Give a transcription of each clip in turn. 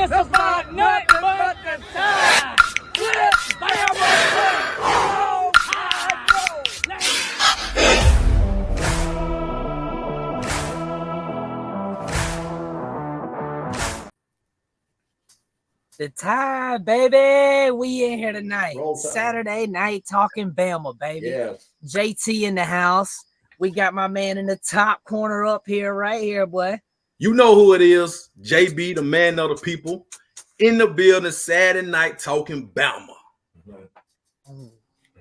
This is not nothing but the time. Flip, Bama, flip. Oh, I know. The Tide, baby. We in here tonight. Saturday Night Talk'n Bama, baby. Yes. JT in the house. We got my man in the top corner up here, right here, boy. You know who it is. JB, the man of the people. In the building, Saturday Night Talk'n Bama.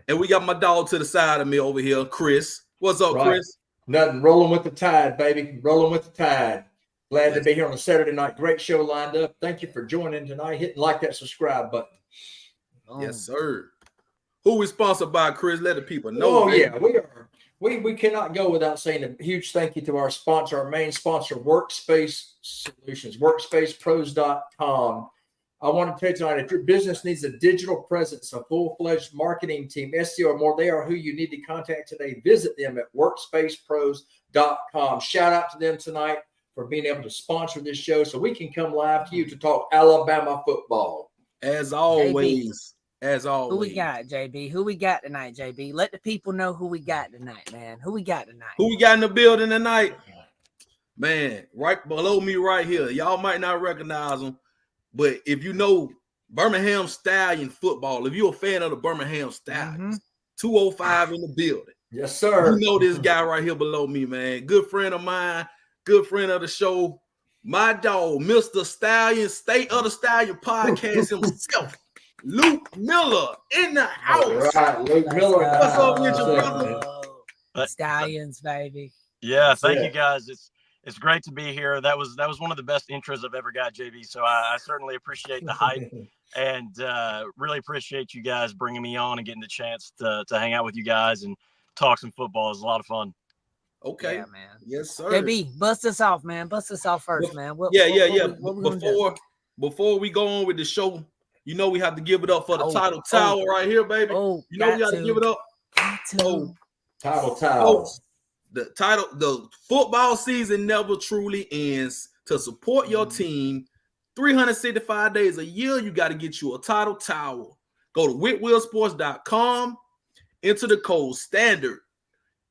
And we got my dog to the side of me over here, Chris. What's up, Chris? Nothing. Rolling with the tide, baby. Rolling with the tide. Glad to be here on a Saturday night. Great show lined up. Thank you for joining tonight. Hit like that subscribe button. Yes, sir. Who we sponsored by, Chris? Let the people know. Oh, yeah, we are. We cannot go without saying a huge thank you to our sponsor, our main sponsor, Workspace Solutions, workspacepros.com. I want to tell you tonight, if your business needs a digital presence, a full-fledged marketing team, SEO or more, they are who you need to contact today. Visit them at workspacepros.com. Shout out to them tonight for being able to sponsor this show so we can come live to you to talk Alabama football. As always. As always. Who we got, JB? Who we got tonight, JB? Let the people know who we got tonight, man. Who we got tonight? Who we got in the building tonight? Man, right below me right here. Y'all might not recognize them, but if you know Birmingham Stallion football, if you're a fan of the Birmingham Stallions, 205 in the building. Yes, sir. You know this guy right here below me, man. Good friend of mine, good friend of the show. My dog, Mr. Stallion, State of the Stallion podcast himself. Luke Miller in the house. All right, Luke Miller. What's up with you, brother? Stallions, baby. Yeah, thank you guys. It's great to be here. That was one of the best intros I've ever got, JB. So I certainly appreciate the hype and really appreciate you guys bringing me on and getting the chance to hang out with you guys and talk some football. It was a lot of fun. Okay, yeah, man. Yes, sir. JB, bust us off, man. Bust us off first, man. What Before we go on with the show, you know we have to give it up for the title towel right here, baby. You know we got to give it up. Title towel. The football season never truly ends. To support your team, 365 days a year, you got to get you a title towel. Go to whitwillsports.com, enter the code STANDARD,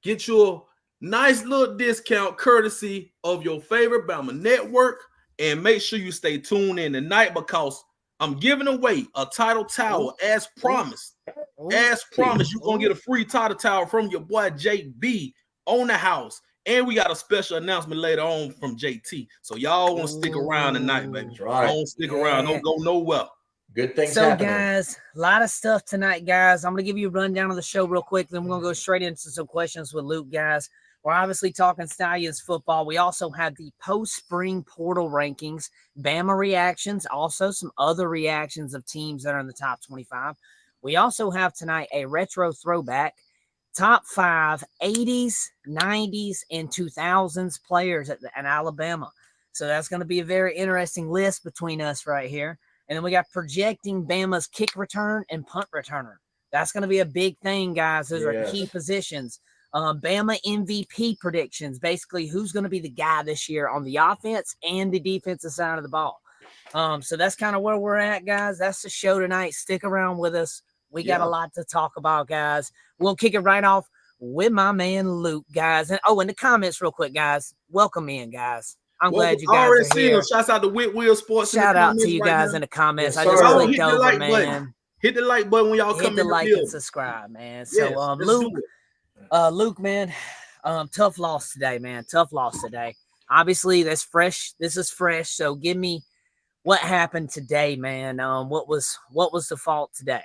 get your nice little discount courtesy of your favorite Bama network, and make sure you stay tuned in tonight because I'm giving away a title towel as promised. As promised, you're going to get a free title towel from your boy JB on the house. And we got a special announcement later on from JT. So y'all want to stick around tonight, baby. Right. Don't stick around. Don't go nowhere. Good things happening. Guys, a lot of stuff tonight, guys. I'm going to give you a rundown of the show real quick. Then we're going to go straight into some questions with Luke, guys. We're obviously talking Stallions football. We also have the post-spring portal rankings, Bama reactions, also some other reactions of teams that are in the top 25. We also have tonight a retro throwback, top 5 80s, 90s, and 2000s players at Alabama. So that's going to be a very interesting list between us right here. And then we got projecting Bama's kick return and punt returner. That's going to be a big thing, guys. Those are key positions. Bama MVP predictions, basically who's going to be the guy this year on the offense and the defensive side of the ball. So that's kind of where we're at, guys. That's the show tonight. Stick around with us. We got a lot to talk about, guys. We'll kick it right off with my man Luke, guys. And in the comments real quick, guys. Welcome in, guys. I'm glad you guys are here. Shouts out to Whitwell Sports. Shout out to you guys in the comments. I just clicked over, man. Hit the like button when y'all come in. Hit the like and subscribe, man. So Luke, man, tough loss today, man. Tough loss today. Obviously, that's fresh. This is fresh. So give me what happened today, man. What was the fault today?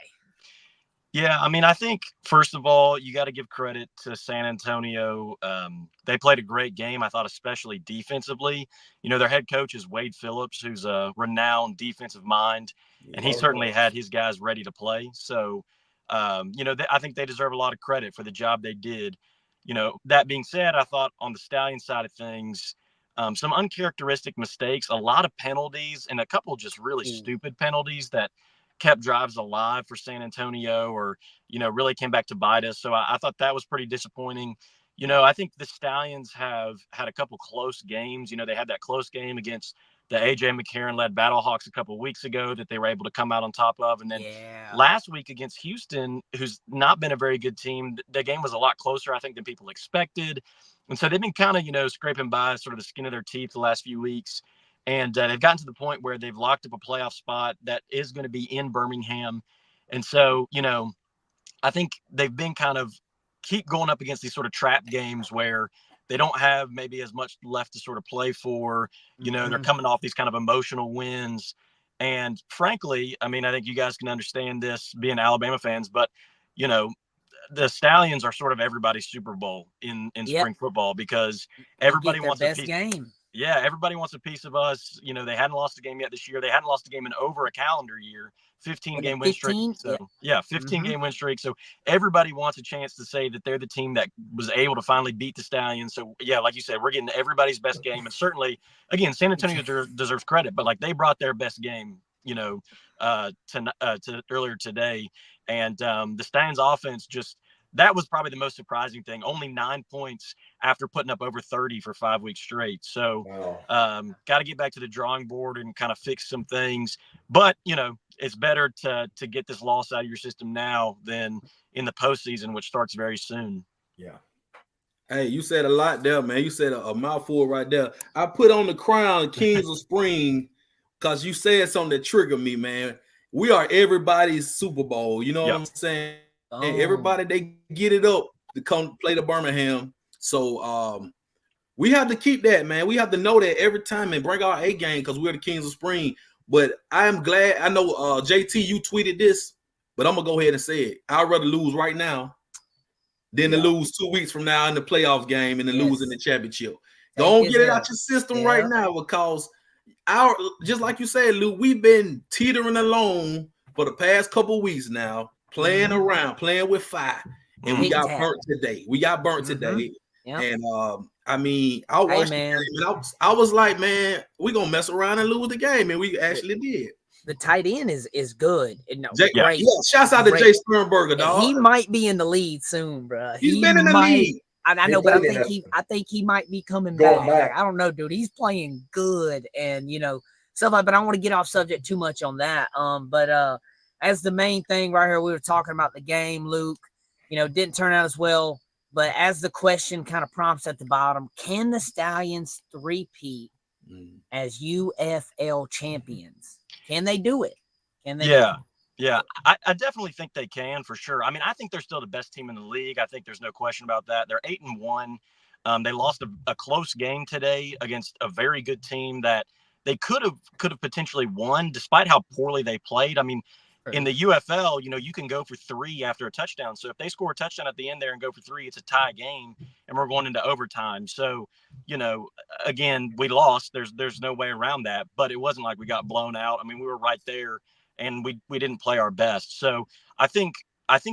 Yeah, I mean, I think, first of all, you got to give credit to San Antonio. They played a great game, I thought, especially defensively. You know, their head coach is Wade Phillips, who's a renowned defensive mind, and he certainly had his guys ready to play. So, I think they deserve a lot of credit for the job they did. You know, that being said, I thought on the Stallion side of things, some uncharacteristic mistakes, a lot of penalties, and a couple just really stupid penalties that kept drives alive for San Antonio or, really came back to bite us. So I thought that was pretty disappointing. I think the Stallions have had a couple close games. They had that close game against the AJ McCarron-led Battlehawks a couple of weeks ago that they were able to come out on top of. And then last week against Houston, who's not been a very good team, the game was a lot closer, I think, than people expected. And so they've been kind of, scraping by sort of the skin of their teeth the last few weeks. And they've gotten to the point where they've locked up a playoff spot that is going to be in Birmingham. And so, I think they've been kind of keep going up against these sort of trap games where they don't have maybe as much left to sort of play for. They're coming off these kind of emotional wins. And frankly, I mean, I think you guys can understand this being Alabama fans, but, the Stallions are sort of everybody's Super Bowl in spring football because everybody wants a piece. Game. Yeah, everybody wants a piece of us. They hadn't lost a game yet this year. They hadn't lost a game in over a calendar year. 15-game win streak. So 15-game win streak. So everybody wants a chance to say that they're the team that was able to finally beat the Stallions. So yeah, like you said, we're getting everybody's best game. And certainly, again, San Antonio deserves credit, but like they brought their best game, to earlier today. And the Stallions offense that was probably the most surprising thing. Only 9 points after putting up over 30 for 5 weeks straight. So got to get back to the drawing board and kind of fix some things. But, it's better to get this loss out of your system now than in the postseason, which starts very soon. Yeah. Hey, you said a lot there, man. You said a mouthful right there. I put on the crown Kings of Spring because you said something that triggered me, man. We are everybody's Super Bowl. You know what I'm saying? And everybody, they get it up to come play the Birmingham. So we have to keep that, man. We have to know that every time and bring our A game because we're the Kings of Spring. But I am glad. I know, JT, you tweeted this, but I'm going to go ahead and say it. I'd rather lose right now than to lose 2 weeks from now in the playoff game and then lose in the championship. Don't get it out your system right now because just like you said, Lou, we've been teetering along for the past couple of weeks now, playing around, playing with fire, and we got burnt today. And I mean, I watched the game and I was like, man, we're gonna mess around and lose the game, and we actually did. The tight end is good. Great. Yeah, shouts out to Jay Sternberger, dog. He might be in the lead soon, bro. He's been in the lead. I know, but I think he might be coming back. I don't know, dude. He's playing good, and stuff like. But I don't want to get off subject too much on that. But as the main thing right here, we were talking about the game, Luke. Didn't turn out as well. But as the question kind of prompts at the bottom, can the Stallions 3-Peat as UFL champions? Can they do it? Can they? Yeah, I definitely think they can for sure. I mean, I think they're still the best team in the league. I think there's no question about that. They're 8-1. They lost a close game today against a very good team that they could have potentially won, despite how poorly they played. I mean, in the UFL, you can go for 3 after a touchdown. So if they score a touchdown at the end there and go for 3, it's a tie game, and we're going into overtime. So, again, we lost. There's no way around that. But it wasn't like we got blown out. I mean, we were right there, and we didn't play our best. So I think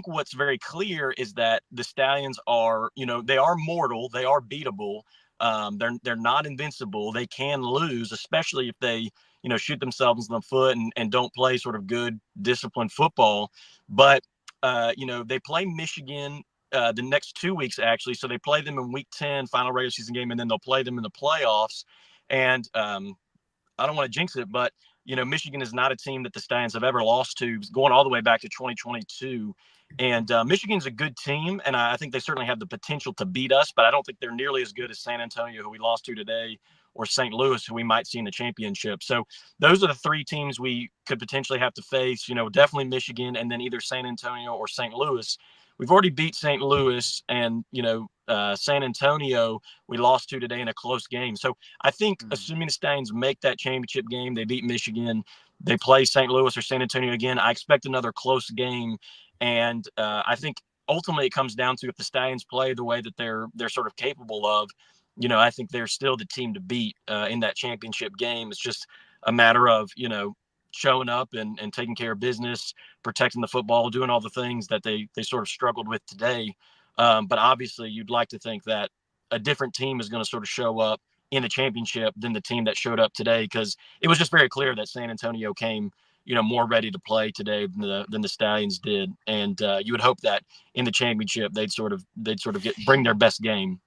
what's very clear is that the Stallions are, they are mortal. They are beatable. They're not invincible. They can lose, especially if they shoot themselves in the foot and don't play sort of good disciplined football. But, they play Michigan the next 2 weeks, actually. So they play them in week 10, final regular season game, and then they'll play them in the playoffs. And I don't want to jinx it, but, Michigan is not a team that the Stallions have ever lost to, going all the way back to 2022. And Michigan's a good team, and I think they certainly have the potential to beat us, but I don't think they're nearly as good as San Antonio, who we lost to today, or St. Louis, who we might see in the championship. So those are the 3 teams we could potentially have to face, definitely Michigan, and then either San Antonio or St. Louis. We've already beat St. Louis, and, San Antonio, we lost to today in a close game. So I think assuming the Stallions make that championship game, they beat Michigan, they play St. Louis or San Antonio again, I expect another close game. And I think ultimately it comes down to if the Stallions play the way that they're sort of capable of, I think they're still the team to beat in that championship game. It's just a matter of, showing up and taking care of business, protecting the football, doing all the things that they sort of struggled with today. But obviously you'd like to think that a different team is going to sort of show up in the championship than the team that showed up today, because it was just very clear that San Antonio came more ready to play today than the Stallions did. And you would hope that in the championship, they'd sort of bring their best game.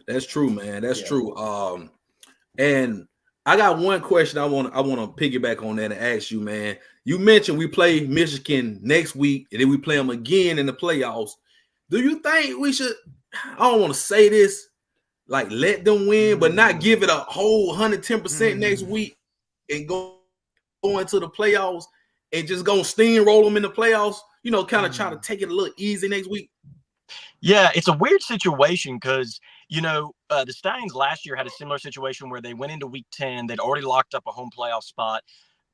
That's true, man. That's true. And I got one question I want to piggyback on that and ask you, man. You mentioned we play Michigan next week, and then we play them again in the playoffs. Do you think we should? I don't want to say this, like let them win, but not give it a whole 110% next week and go into the playoffs and just go steamroll them in the playoffs. You know, kind of try to take it a little easy next week. Yeah, it's a weird situation because, you know, the Stallions last year had a similar situation where they went into week 10. They'd already locked up a home playoff spot,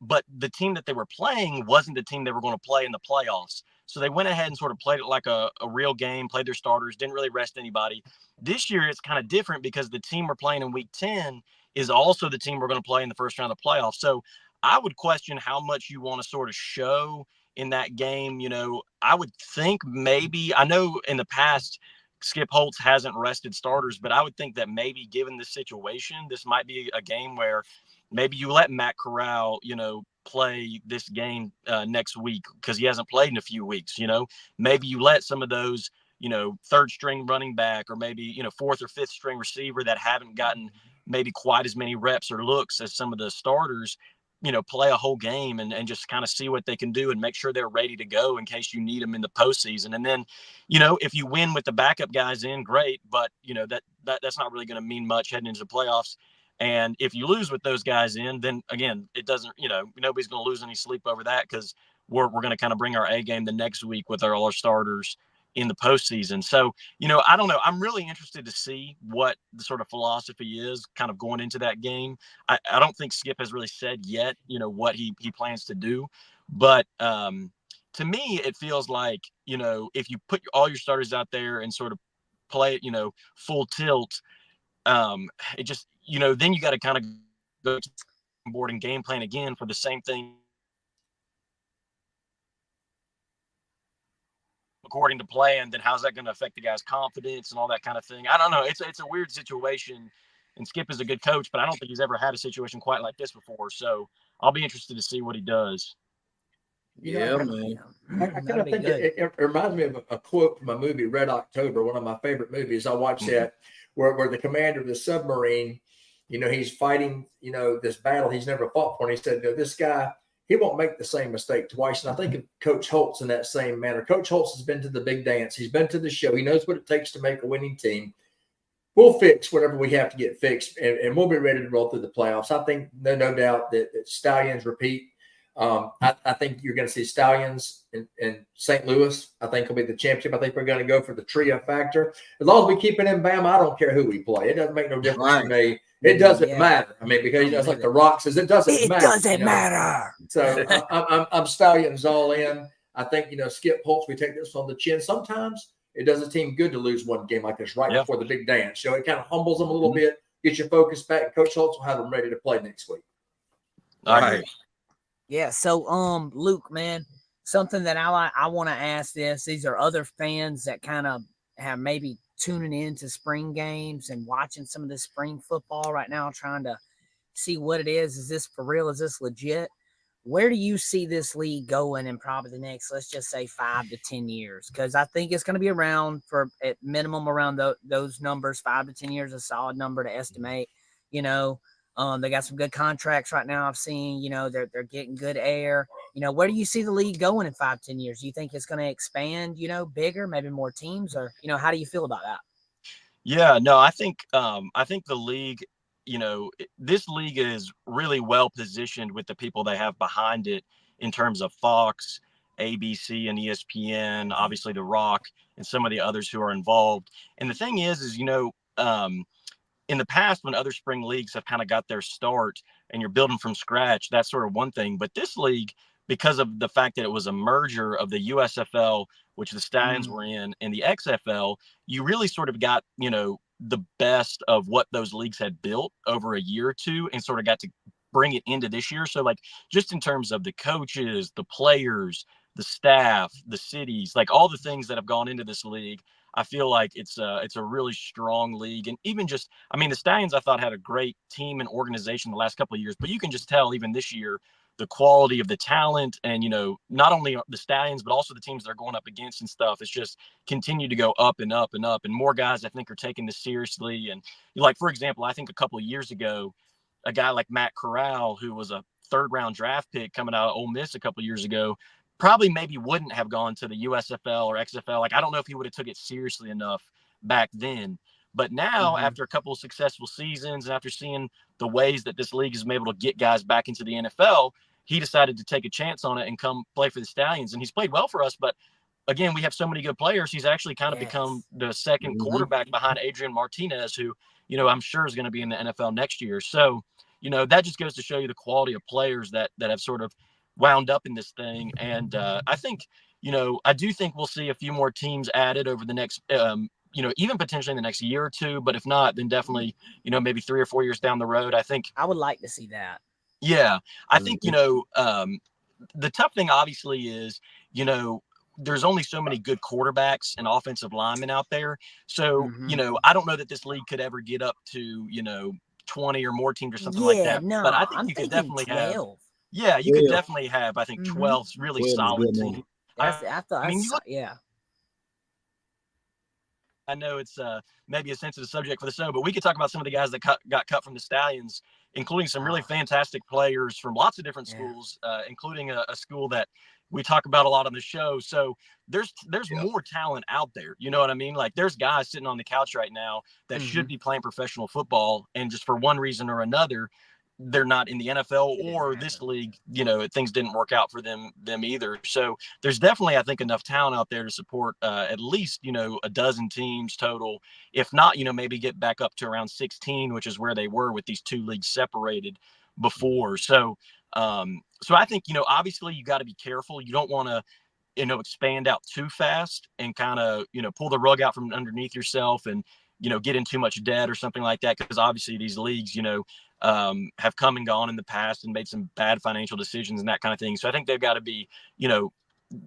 but the team that they were playing wasn't the team they were going to play in the playoffs. So they went ahead and sort of played it like a real game, played their starters, didn't really rest anybody. This year, it's kind of different because the team we're playing in week 10 is also the team we're going to play in the first round of the playoffs. So I would question how much you want to sort of show in that game. You know, I would think maybe, I know in the past, Skip Holtz hasn't rested starters, but I would think that maybe given the situation, this might be a game where maybe you let Matt Corral, you know, play this game next week because he hasn't played in a few weeks. You know, maybe you let some of those, you know, third string running back or maybe, you know, fourth or fifth string receiver that haven't gotten maybe quite as many reps or looks as some of the starters, you know, play a whole game and just kind of see what they can do and make sure they're ready to go in case you need them in the postseason. And then, you know, if you win with the backup guys in, great. But, you know, that's not really going to mean much heading into the playoffs. And if you lose with those guys in, then again, it doesn't, you know, nobody's going to lose any sleep over that because we're going to kind of bring our A game the next week with all our starters in the postseason. So, you know, I don't know. I'm really interested to see what the sort of philosophy is kind of going into that game. I don't think Skip has really said yet, you know, what he plans to do. But to me, it feels like, you know, if you put all your starters out there and sort of play it, you know, full tilt, it just, you know, then you got to kind of go to the board and game plan again for the same thing according to plan. Then how's that going to affect the guy's confidence and all that kind of thing? I don't know. It's a weird situation, and Skip is a good coach, but I don't think he's ever had a situation quite like this before. So I'll be interested to see what he does. Yeah, man. I kind of think it reminds me of a quote from a movie, Red October, one of my favorite movies. I watched that where the commander of the submarine, you know, he's fighting, you know, this battle he's never fought for. And he said, you know, this guy, he won't make the same mistake twice. And I think of Coach Holtz in that same manner. Coach Holtz has been to the big dance. He's been to the show. He knows what it takes to make a winning team. We'll fix whatever we have to get fixed, and we'll be ready to roll through the playoffs. I think no doubt that Stallions repeat. I think you're going to see Stallions in St. Louis. I think will be the championship. I think we're going to go for the trio factor. As long as we keep it in Bama, I don't care who we play. It doesn't make no difference to me. It doesn't matter. I mean, because, you know, it's like the Rock says, it doesn't matter. It doesn't matter. So I'm Stallions all in. I think, you know, Skip Holtz, we take this on the chin. Sometimes it does a team good to lose one game like this right before the big dance. So it kind of humbles them a little bit, gets your focus back. And Coach Holtz will have them ready to play next week. All right. Yeah. So, Luke, man, something that I want to ask this. These are other fans that kind of have maybe tuning into spring games and watching some of this spring football right now, trying to see what it is. Is this for real? Is this legit? Where do you see this league going in probably the next, let's just say 5 to 10 years? Because I think it's going to be around for at minimum around those numbers. 5 to 10 years is a solid number to estimate. You know, they got some good contracts right now. I've seen, you know, they're getting good air. You know, where do you see the league going in 5, 10 years? Do you think it's going to expand, you know, bigger, maybe more teams, or, you know, how do you feel about that? Yeah, no, I think the league, you know, this league is really well positioned with the people they have behind it in terms of Fox, ABC, and ESPN, obviously The Rock, and some of the others who are involved. And the thing is, you know, in the past, when other spring leagues have kind of got their start and you're building from scratch, that's sort of one thing. But this league, because of the fact that it was a merger of the USFL, which the Stallions were in, and the XFL, you really sort of got, you know, the best of what those leagues had built over a year or two and sort of got to bring it into this year. So, like, just in terms of the coaches, the players, the staff, the cities, like all the things that have gone into this league, I feel like it's a really strong league. And even just, I mean, the Stallions, I thought, had a great team and organization the last couple of years, but you can just tell even this year, the quality of the talent and, you know, not only the Stallions, but also the teams they're going up against and stuff. It's just continued to go up and up and up. And more guys, I think, are taking this seriously. And like, for example, I think a couple of years ago, a guy like Matt Corral, who was a 3rd-round draft pick coming out of Ole Miss a couple years ago, probably maybe wouldn't have gone to the USFL or XFL. Like, I don't know if he would have took it seriously enough back then. But now, after a couple of successful seasons and after seeing the ways that this league has been able to get guys back into the NFL, he decided to take a chance on it and come play for the Stallions. And he's played well for us. But, again, we have so many good players. He's actually kind of become the second quarterback behind Adrian Martinez, who, you know, I'm sure is going to be in the NFL next year. So, you know, that just goes to show you the quality of players that have sort of wound up in this thing. And I think, you know, I do think we'll see a few more teams added over the next you know, even potentially in the next year or two, but if not, then definitely, you know, maybe 3 or 4 years down the road. I think I would like to see that. Yeah. I think, you know, the tough thing obviously is, you know, there's only so many good quarterbacks and offensive linemen out there. So, you know, I don't know that this league could ever get up to, you know, 20 or more teams or something like that. No, but I think you could definitely 12. You could definitely have, I think, 12 really 12 solid teams. I mean, I know it's maybe a sensitive subject for the show, but we could talk about some of the guys that got cut from the Stallions, including some really fantastic players from lots of different schools, including a school that we talk about a lot on the show. So there's more talent out there. You know what I mean? Like, there's guys sitting on the couch right now that should be playing professional football, and just for one reason or another, they're not in the NFL or this league. You know, things didn't work out for them either. So there's definitely, I think, enough talent out there to support at least, you know, a dozen teams total. If not, you know, maybe get back up to around 16, which is where they were with these 2 leagues separated before. So, so I think, you know, obviously you got to be careful. You don't want to, you know, expand out too fast and kind of, you know, pull the rug out from underneath yourself and, you know, get in too much debt or something like that. Because obviously these leagues, you know, have come and gone in the past and made some bad financial decisions and that kind of thing. So I think they've got to be, you know,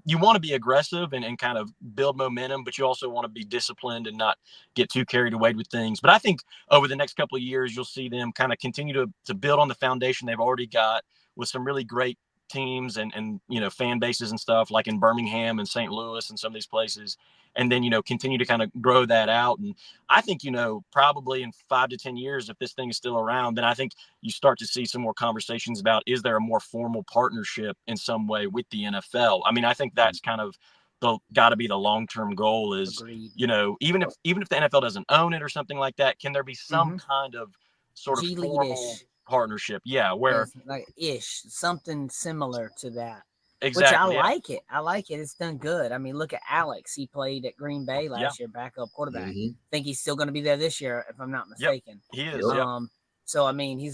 you want to be aggressive and kind of build momentum, but you also want to be disciplined and not get too carried away with things. But I think over the next couple of years, you'll see them kind of continue to build on the foundation they've already got with some really great teams and, you know, fan bases and stuff like in Birmingham and St. Louis and some of these places. And then, you know, continue to kind of grow that out. And I think, you know, probably in 5 to 10 years, if this thing is still around, then I think you start to see some more conversations about, is there a more formal partnership in some way with the NFL? I mean, I think that's kind of got to be the long-term goal is, you know, even if the NFL doesn't own it or something like that, can there be some kind of sort of formal partnership? Yeah. Where like something similar to that. Exactly. Which I like it. It's done good. I mean, look at Alex. He played at Green Bay last year, backup quarterback. I think he's still going to be there this year, if I'm not mistaken. He is. So I mean, he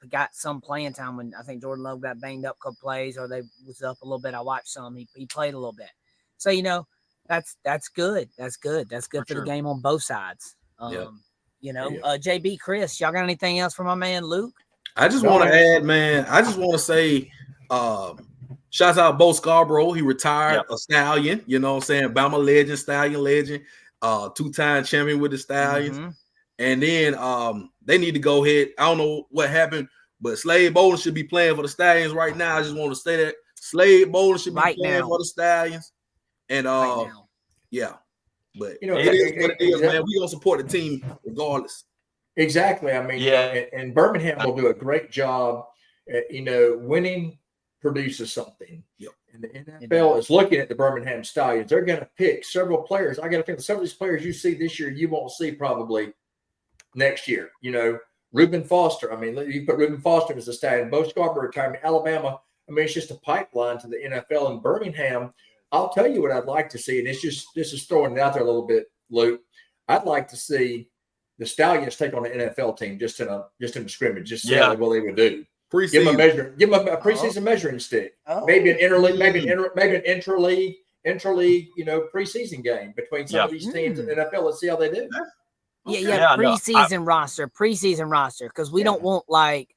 got some playing time when I think Jordan Love got banged up a couple plays, or they was up a little bit. I watched some. He played a little bit. So, you know, that's good. That's good. That's good for the game on both sides. You know, JB, Chris, y'all got anything else for my man Luke? I just want to add, man. I just want to say, shouts out Bo Scarborough. He retired a Stallion, you know what I'm saying? Bama legend, Stallion legend, 2-time champion with the Stallions. And then they need to go ahead. I don't know what happened, but Slade Bolden should be playing for the Stallions right now. I just want to say that Slade Bolden should be playing for the Stallions. And but you know, it is what it is, man. We gonna support the team regardless. Exactly. I mean, and Birmingham will do a great job. You know, winning produces something. And the NFL is looking at the Birmingham Stallions. They're going to pick several players. I got to think some of these players you see this year, you won't see probably next year. You know, Reuben Foster. I mean, you put Reuben Foster as a Stallion. Bo Scarborough retirement, Alabama. I mean, it's just a pipeline to the NFL. In Birmingham, I'll tell you what I'd like to see, and this is throwing it out there a little bit, Luke. I'd like to see the Stallions take on the NFL team just in a scrimmage, just see how well they would do. Give them a preseason measuring stick. Maybe an interleague, maybe an intra-league, you know, preseason game between some of these teams in the NFL. Let's see how they do. Preseason roster, because we don't want like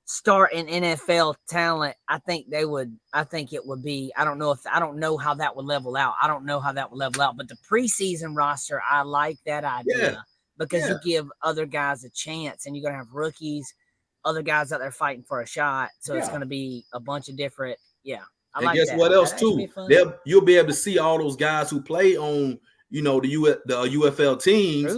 starting NFL talent. I think it would be. I don't know how that would level out. But the preseason roster, I like that idea because you give other guys a chance, and you're gonna have rookies. Other guys out there fighting for a shot, so it's going to be a bunch of different. And like guess what else too? You'll be able to see all those guys who play on, you know, the UFL teams.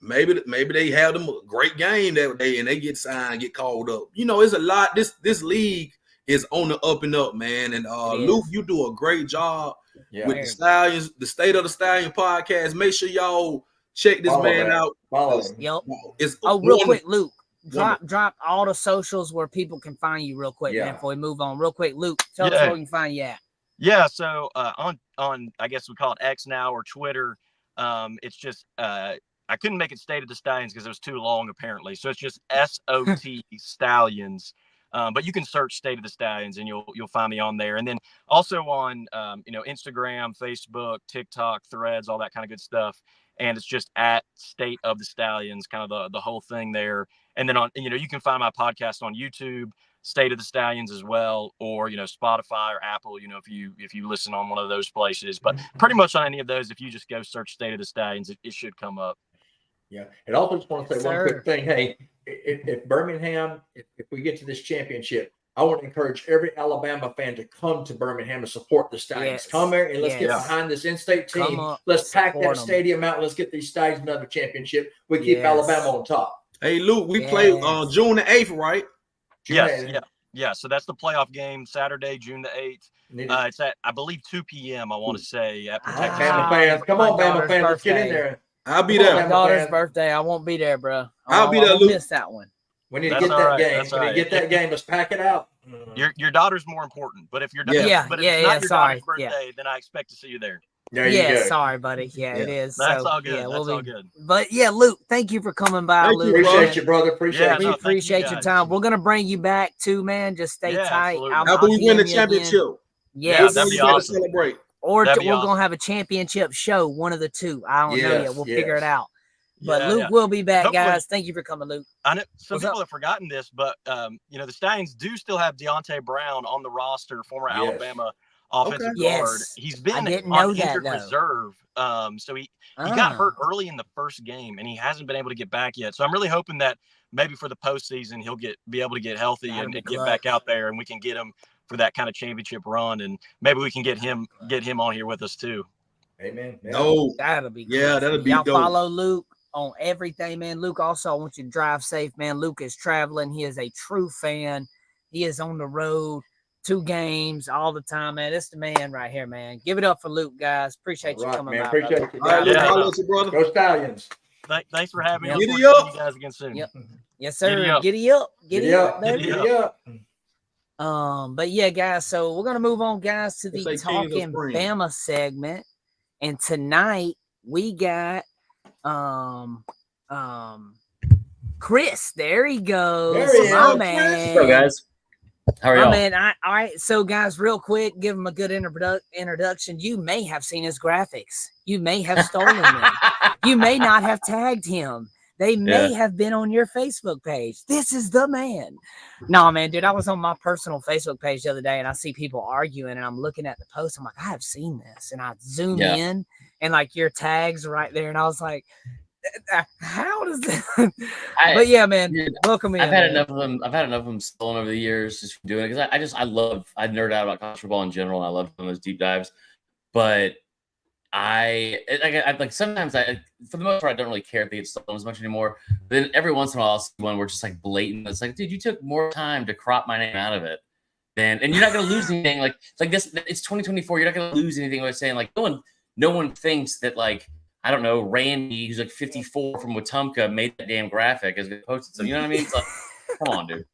maybe they have them a great game that day and they get signed, get called up. You know, it's a lot. This league is on the up and up, man. And Luke, you do a great job with the Stallions, the State of the Stallion podcast. Make sure y'all check this man out. Follow him. Yep. It's real quick, Luke. Drop all the socials where people can find you real quick, man, before we move on. Real quick, Luke, tell us where we can find you at. Yeah, so on I guess we call it X now or Twitter. It's just I couldn't make it State of the Stallions because it was too long apparently. So it's just SOT Stallions. But you can search State of the Stallions and you'll find me on there. And then also on Instagram, Facebook, TikTok, Threads, all that kind of good stuff. And it's just at State of the Stallions, kind of the whole thing there. And then you can find my podcast on YouTube, State of the Stallions as well, or Spotify or Apple, if you listen on one of those places. But pretty much on any of those, if you just go search State of the Stallions, it should come up. Yeah. And also just want to say one quick thing. Hey, if Birmingham, if we get to this championship, I want to encourage every Alabama fan to come to Birmingham and support the Stallions. Yes. Come here and let's get behind this in-state team. Let's pack that stadium out. Let's get these Stallions another championship. We keep Alabama on top. Hey, Luke, we play June the 8th, right? Yeah. So that's the playoff game, Saturday, June the 8th. It's at, I believe, 2 p.m., I want to say. After Texas. Bama fans. Come on, Bama fans. Let's get in there. I'll be there. My daughter's birthday. I won't be there, bro. I'll be there, Luke. Miss that one. We need to get that game. We need to get that game. Let's pack it out. Your daughter's more important, but if you're not your daughter's birthday, then I expect to see you there. Sorry, buddy. It is. That's all good. That's all good. But Luke, thank you for coming by. Luke. Appreciate you, brother. We appreciate your time. We're gonna bring you back too, man. Just stay tight. After we win the championship. Yeah, that'd be awesome. Celebrate. Or we're gonna have a championship show, one of the two. I don't know yet. We'll figure it out. But Luke will be back, guys. Thank you for coming, Luke. I know some people have forgotten this, but the Stallions do still have Deontay Brown on the roster, former Alabama offensive guard. He's been on injured reserve. So he got hurt early in the first game, and he hasn't been able to get back yet. So I'm really hoping that maybe for the postseason he'll be able to get healthy and get back out there, and we can get him for that kind of championship run, and maybe we can get him on here with us too. Amen. No, that'll be that'll be y'all dope. Follow Luke on everything, man. Luke, also, I want you to drive safe, man. Luke is traveling. He is a true fan. He is on the road, 2 games all the time, man. It's the man right here, man. Give it up for Luke, guys. Appreciate you coming by. Appreciate you. All right, Luke, I'll let you, brother. Go Stallions. Thanks for having me. Giddy up. You guys again soon. Yep. Yes, sir. Giddy up. Giddy up, baby. Giddy up. But yeah, guys, so we're gonna move on, guys, to the Talk'n Bama segment. And tonight we got Chris. There he goes. There he my is. man. Hello, guys. How are y'all? Man, all right. So, guys, real quick, give him a good introduction. You may have seen his graphics. You may have stolen them. You may not have tagged him. They may have been on your Facebook page. This is the man. No, man, dude, I was on my personal Facebook page the other day, and I see people arguing, and I'm looking at the post. I'm like, I have seen this. And I zoom in, and, like, your tags right there. And I was like, how does that? But, yeah, man, welcome in. I've had enough of them. I've had enough of them stolen over the years just from doing it. Because I nerd out about college football in general, and I love doing those deep dives. But I sometimes for the most part, I don't really care if they get stolen as much anymore. But then every once in a while, I'll see one where it's just like blatant. It's like, dude, you took more time to crop my name out of it and you're not going to lose anything. Like this, it's 2024. You're not going to lose anything by saying like no one thinks that like, I don't know, Randy, who's like 54 from Wetumpka, made that damn graphic as it posted. So you know what I mean? It's like, come on, dude.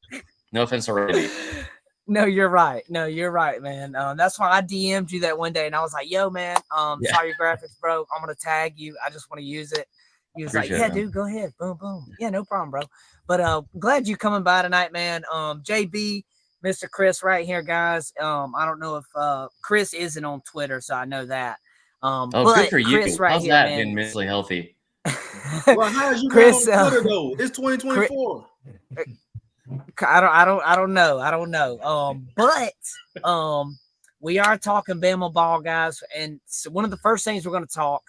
No offense to Randy. No, you're right. No, you're right, man. That's why I DM'd you that one day, and I was like, "Yo, man, saw your graphics, bro. I'm gonna tag you. I just want to use it." He was like, "Yeah, dude, go ahead. Boom, boom. Yeah, no problem, bro." But glad you coming by tonight, man. JB, Mr. Chris, right here, guys. I don't know if Chris isn't on Twitter, so I know that. But good for you. Chris right How's here, that man. being mentally healthy? Well, how's you Chris, on Twitter though? It's 2024. I don't know. But we are talking Bama ball, guys, and so one of the first things we're going to talk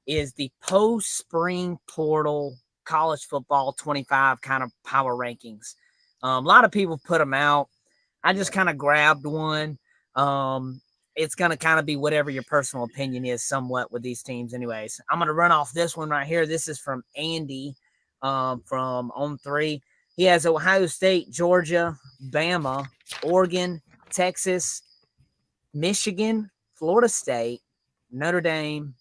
is the post-spring portal college football 25 kind of power rankings. A lot of people put them out. I just kind of grabbed one. it's going to kind of be whatever your personal opinion is somewhat with these teams anyways. I'm going to run off this one right here. This is from Andy from On 3. He has Ohio State, Georgia, Bama, Oregon, Texas, Michigan, Florida State, Notre Dame,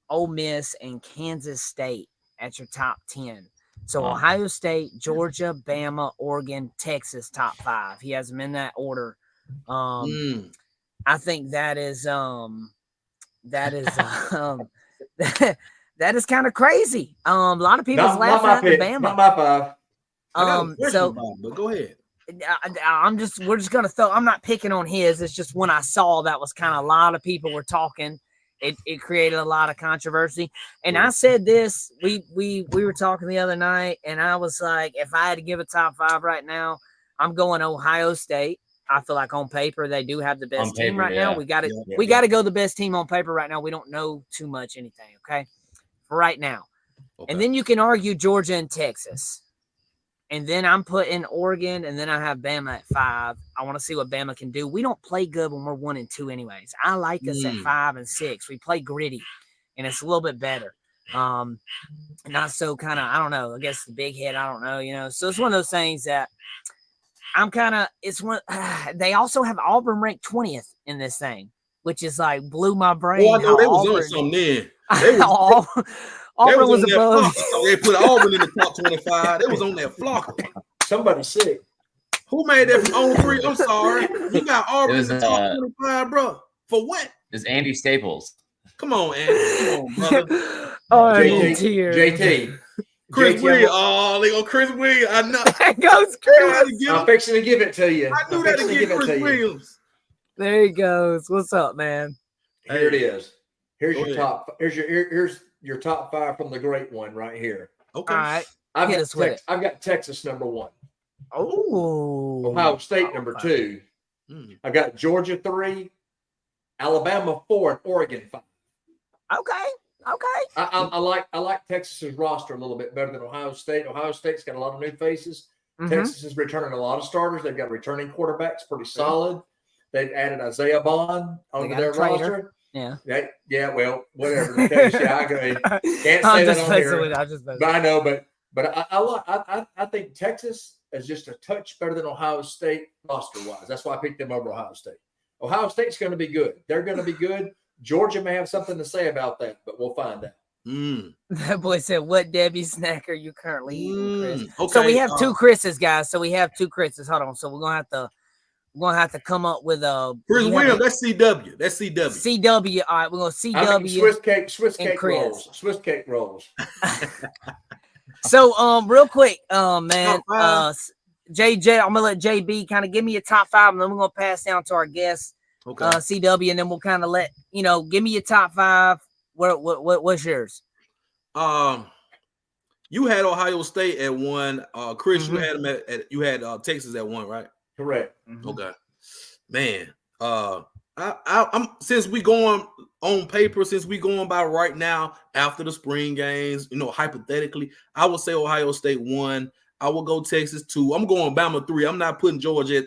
Ole Miss, and Kansas State at your top 10. So Ohio State, Georgia, Bama, Oregon, Texas, top 5. He has them in that order. I think that is that is kind of crazy. A lot of people's laughing at the Bama. Not my 5. But go ahead. We're just gonna throw. I'm not picking on his. It's just when I saw that was kind of a lot of people were talking. It created a lot of controversy. And I said this. We were talking the other night, and I was like, if I had to give a top 5 right now, I'm going Ohio State. I feel like on paper they do have the best team right now. We got to go the best team on paper right now. We don't know too much anything. Okay, for right now. Okay. And then you can argue Georgia and Texas. And then I'm putting Oregon, and then I have Bama at 5. I want to see what Bama can do. We don't play good when we're 1 and 2 anyways. I like us at 5 and 6. We play gritty, and it's a little bit better. Not so kind of, I don't know, I guess the big head, I don't know, So it's one of those things that I'm kind of, they also have Auburn ranked 20th in this thing, which is like blew my brain. Oh, I know they was on something then. Auburn was above. They put Auburn in the top 25. They was on that flocker. Somebody sick. Who made that from On 3? I'm sorry. You got Auburn in the top 25, bro. For what? It's Andy Staples. Come on, Andy. Come on, brother. JT. Chris Williams. Oh, they go Chris Williams. I know. There goes Chris. I'm fixing to give it to you. I knew that to get Chris Williams. There he goes. What's up, man? Here it is. Here's your top. Here's your top 5 from the great one right here. Okay. All right. I've got Texas number 1. Oh. Ohio State number 2. I've got Georgia 3, Alabama 4, and Oregon 5. Okay. I like Texas's roster a little bit better than Ohio State. Ohio State's got a lot of new faces. Texas is returning a lot of starters. They've got returning quarterbacks, pretty solid. They've added Isaiah Bond onto their roster. Yeah. Well, whatever the case. Yeah, I agree. Can't say that on here. But I know, but I think Texas is just a touch better than Ohio State roster-wise. That's why I picked them over Ohio State. Ohio State's going to be good. They're going to be good. Georgia may have something to say about that, but we'll find out. That boy said, "What Debbie snack are you currently eating, Chris?" Okay. So we have 2 Chris's, guys. So we have 2 Chris's. Hold on. So we're gonna have to come up with a Chris Williams. That's CW. That's CW. CW. All right, we're gonna CW. Swiss cake rolls. So real quick, man, JJ, I'm gonna let JB kind of give me a top 5, and then we're gonna pass down to our guests. Okay. CW, and then we'll kind of let give me your top 5. What's yours? You had Ohio State at 1. Chris, you had them you had Texas at 1, right? Correct. Okay, man. I'm since we going on paper, since we going by right now after the spring games, hypothetically, I would say Ohio State 1. I will go Texas 2. I'm going Bama 3. I'm not putting Georgia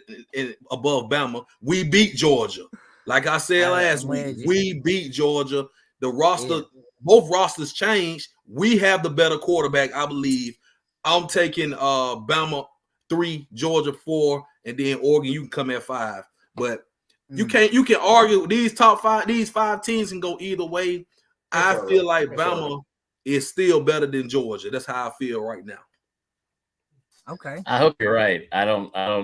above Bama. We beat Georgia. Like I said last week, we beat Georgia. The roster, both rosters changed. We have the better quarterback, I believe. I'm taking Bama 3, Georgia 4, and then Oregon, you can come at 5. But you can argue these top 5, these 5 teams can go either way. I feel like Bama is still better than Georgia. That's how I feel right now. Okay. I hope you're right. I don't like.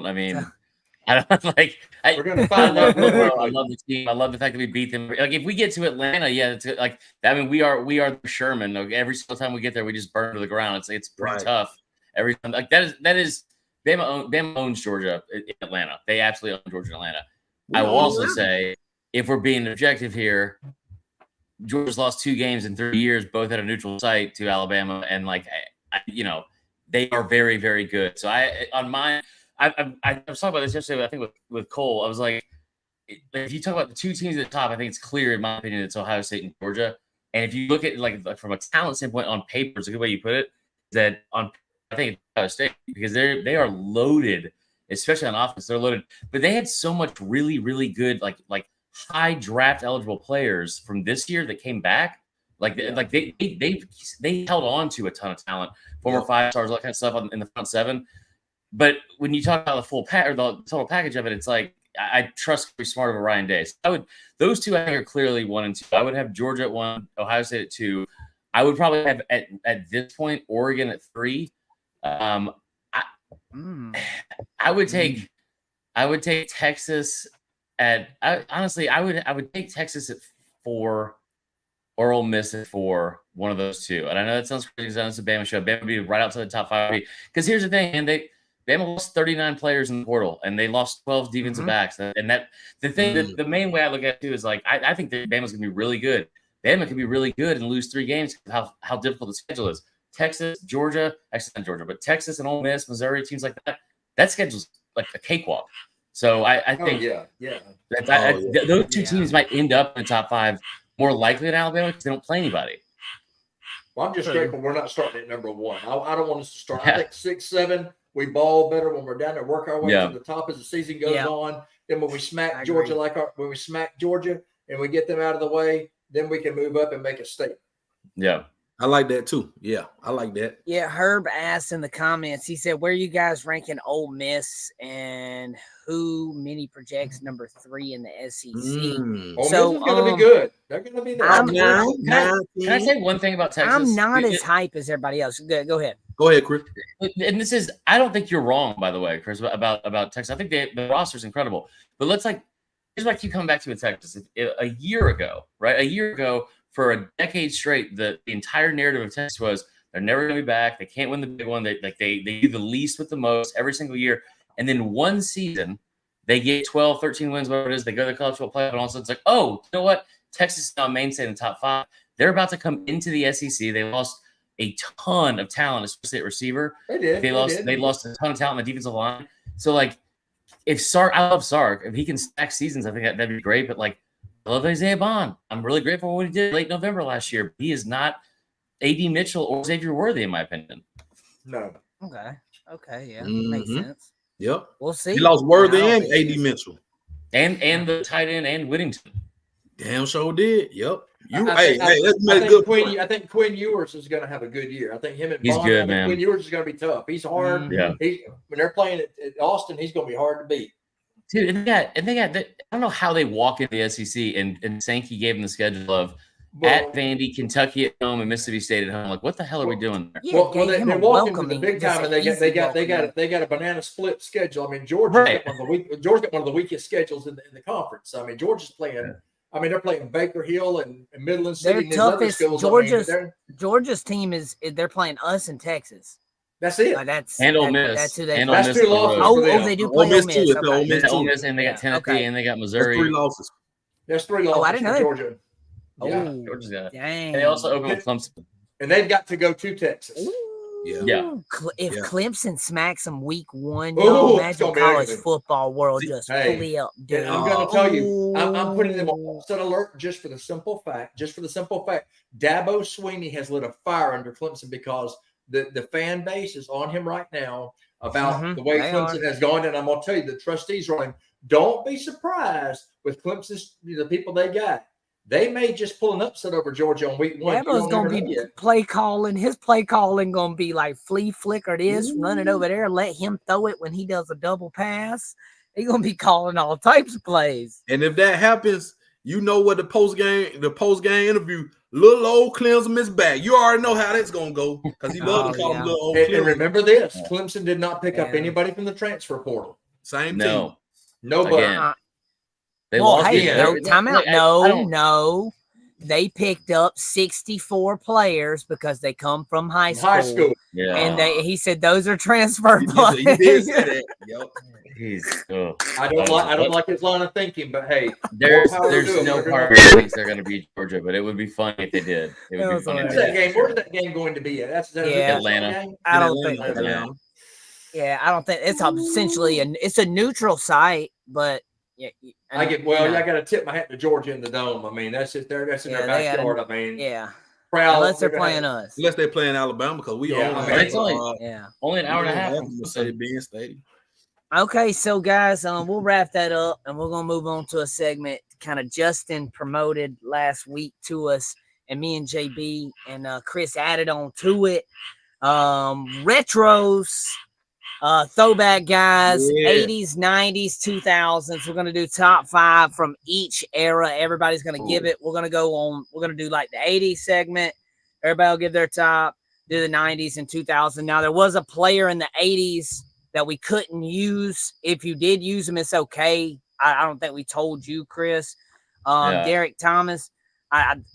We're gonna find out. I love the team. I love the fact that we beat them. Like if we get to Atlanta, it's like I mean we are the Sherman. Like, every single time we get there, we just burn to the ground. It's pretty tough every time. Like that is Bama owns Georgia in Atlanta. They absolutely own Georgia in Atlanta. I will also say, if we're being objective here, Georgia's lost 2 games in 3 years, both at a neutral site to Alabama, and they are very, very good. So I was talking about this yesterday, I think with Cole. I was like, if you talk about the 2 teams at the top, I think it's clear, in my opinion, it's Ohio State and Georgia. And if you look at like from a talent standpoint on paper, it's a good way you put it, that I think it's Ohio State, because they are loaded especially on offense. They're loaded, but they had so much really, really good, like high draft eligible players from this year that came back. They held on to a ton of talent, former 5-stars, all that kind of stuff in the front seven. But when you talk about the full or the total package of it, it's like I trust Kirby Smart over Ryan Day. So those two I think are clearly 1 and 2. I would have Georgia at 1, Ohio State at 2. I would probably have at this point Oregon at 3. I would take Texas at I would take Texas at 4 or Ole Miss at 4, one of those two. And I know that sounds crazy. It's a Bama show. Bama would be right outside the top 5. Because here's the thing, and Bama lost 39 players in the portal, and they lost 12 defensive backs. And that the main way I look at it too is like I think that Bama's gonna be really good. Bama can be really good and lose 3 games because of how difficult the schedule is. Texas, Georgia, actually not Georgia, but Texas and Ole Miss, Missouri, teams like that schedule's like a cakewalk. So I think those two teams might end up in the top 5 more likely than Alabama because they don't play anybody. Well, I'm just grateful we're not starting at number 1. I don't want us to start. I think 6, 7, we ball better when we're down there, work our way to the top as the season goes on. Then when we smack Georgia, when we smack Georgia and we get them out of the way, then we can move up and make a statement. Yeah. I like that too. Yeah, I like that. Yeah, Herb asked in the comments, he said, where are you guys ranking Ole Miss and who many projects number 3 in the SEC? Ole Miss is going to be good. They're going to be there. Can I say one thing about Texas? I'm not as hype as everybody else. Go ahead. Go ahead, Chris. And I don't think you're wrong, by the way, Chris, about Texas. I think the roster is incredible. But here's what I keep coming back to with Texas. A year ago, for a decade straight, the entire narrative of Texas was they're never going to be back. They can't win the big one. They do the least with the most every single year. And then one season, they get 12, 13 wins, whatever it is. They go to the college football playoff, and all of a sudden it's like, oh, you know what? Texas is now mainstay in the top 5. They're about to come into the SEC. They lost a ton of talent, especially at receiver. They did. They lost a ton of talent on the defensive line. So, like, I love Sark. If he can stack seasons, I think that'd be great. But, like, I love Isaiah Bond. I'm really grateful for what he did late November last year. He is not A.D. Mitchell or Xavier Worthy, in my opinion. No. Okay. Yeah. Makes sense. Yep. We'll see. He lost Worthy and A.D. Mitchell. And the tight end and Whittington. Damn sure did. Yep. I think Quinn Ewers is going to have a good year. I think him and he's Bond, good, man. Quinn Ewers is going to be tough. He's hard. Yeah. When they're playing at Austin, he's going to be hard to beat. Dude, and they got I don't know how they walk into the SEC and Sankey gave them the schedule of at Vandy, Kentucky at home, and Mississippi State at home. Like, what the hell are we doing there? Yeah, they're walking to the big time, and they got a banana split schedule. I mean, Georgia got one of the weakest schedules in the conference. I mean, Georgia's playing. I mean, they're playing Baker Hill and Midland City. Their toughest. Georgia's team they're playing us in Texas. That's it. And Ole Miss. That's who they. And that's 2 losses. They do play Ole Miss. Ole Miss, and they got Tennessee, and they got Missouri. That's 3 losses. There's 3 losses I didn't know for Georgia. Yeah, Georgia's got it. Dang. And they also open with Clemson. And they've got to go to Texas. Yeah. If Clemson smacks them week 1, you imagine college football world just flip, dude. And I'm going to tell you, I'm putting them on upset alert just for the simple fact, Dabo Swinney has lit a fire under Clemson because the fan base is on him right now about the way Clemson has gone. And I'm going to tell you, the trustees are on him. Don't be surprised with Clemson's, the people they got. They may just pull an upset over Georgia on week 1. Dabo's going to be play calling. His play calling going to be like flea flicker this, run it over there, let him throw it when he does a double pass. He's going to be calling all types of plays. And if that happens, you know what the post game interview, little old Clemson is back. You already know how that's going to go because he loves to call him little old Clemson. And remember this, Clemson did not pick up anybody from the transfer portal. Same thing. Nobody. They lost. Time out. No. They picked up 64 players because they come from high school. Yeah. And he said those are transfer players. He did say that. Yep. I don't like his line of thinking, but hey, there's no part of me thinks they're going to beat Georgia, but it would be funny if they did. It would be funny. Where's that game going to be at? That's Atlanta. I don't think. Yeah, I don't think it's essentially it's a neutral site, but. Yeah, I got to tip my hat to Georgia in the Dome. I mean, that's just in their backyard. Proud unless they're playing us. Unless they're playing Alabama because we it's only an hour and a half from Mercedes-Benz Stadium. Okay, so guys, we'll wrap that up, and we're gonna move on to a segment kind of Justin promoted last week to us, and me and JB and Chris added on to it. Retros, throwback guys, 80s, 90s, 2000s. We're gonna do top 5 from each era. Everybody's gonna give it. We're gonna do like the 80s segment. Everybody will give their top. Do the 90s and 2000. Now there was a player in the 80s that we couldn't use. If you did use him, it's okay. I don't think we told you, Chris. Derek Thomas.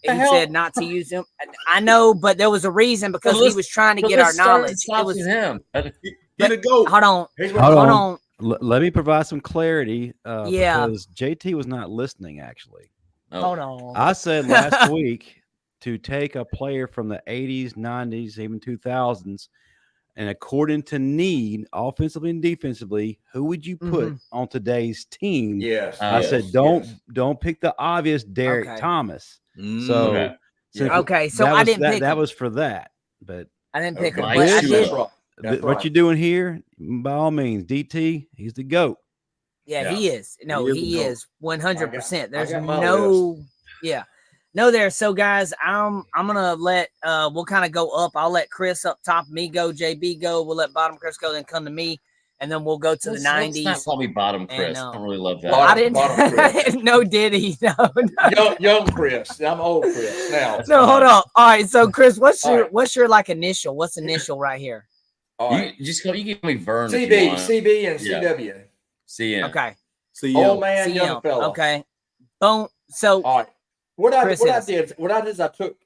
He said not to use him. I know, but there was a reason because he was trying to get our knowledge. It was him. Get a go. Hold on. Hold on. Let me provide some clarity. Because JT was not listening, actually. Hold on. I said last week to take a player from the 80s, 90s, even 2000s, and according to need, offensively and defensively, who would you put on today's team? Yes. I said don't pick the obvious Derek Thomas. So I didn't pick that was for that, but I didn't pick him. But I did. What you're doing here, by all means, DT, he's the GOAT. Yeah, he is. No, he is 100%. There's no there. So guys, I'm gonna let we'll kind of go up. I'll let Chris up top, me go, JB go. We'll let bottom Chris go, then come to me, and then we'll go to the 90s. Let's not call me bottom Chris. I don't really love that. Well, I didn't. No, did he? No. Young Chris. I'm old Chris now. No, hold on. All right, so Chris, what's your like initial? What's initial right here? All right. You give me Vern. CB, and CW. CM. Okay. Old man, young fella. Okay. Boom. So all right. What I did is I took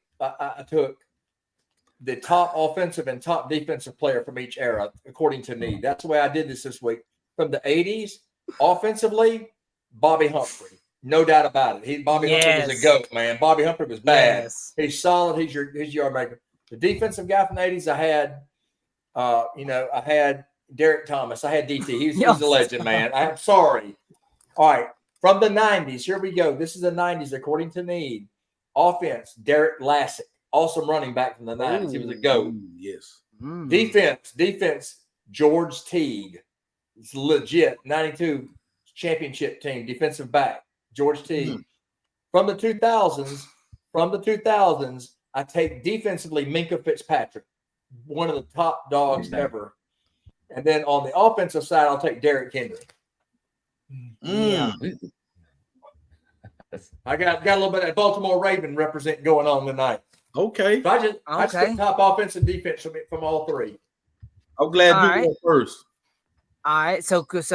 the top offensive and top defensive player from each era according to need. That's the way I did this week. From the 80s, offensively, Bobby Humphrey. No doubt about it. Bobby Humphrey was a GOAT, man. Bobby Humphrey was bad. Yes. He's solid. He's your yard maker. The defensive guy from the 80s, I had Derek Thomas. I had DT. He's a legend, man. I'm sorry. All right. From the 90s, here we go. This is the 90s according to need. Offense, Derek Lassick. Awesome running back from the 90s. He was a GOAT. Yes. Defense, George Teague. It's legit. 92 championship team, defensive back, George Teague. From the 2000s, I take defensively Minka Fitzpatrick, one of the top dogs ever. And then on the offensive side, I'll take Derrick Henry. Yeah. I got a little bit of Baltimore Raven represent going on tonight. Okay. So I just took top offense and defense from all three. I'm glad you went first. All right. So Chris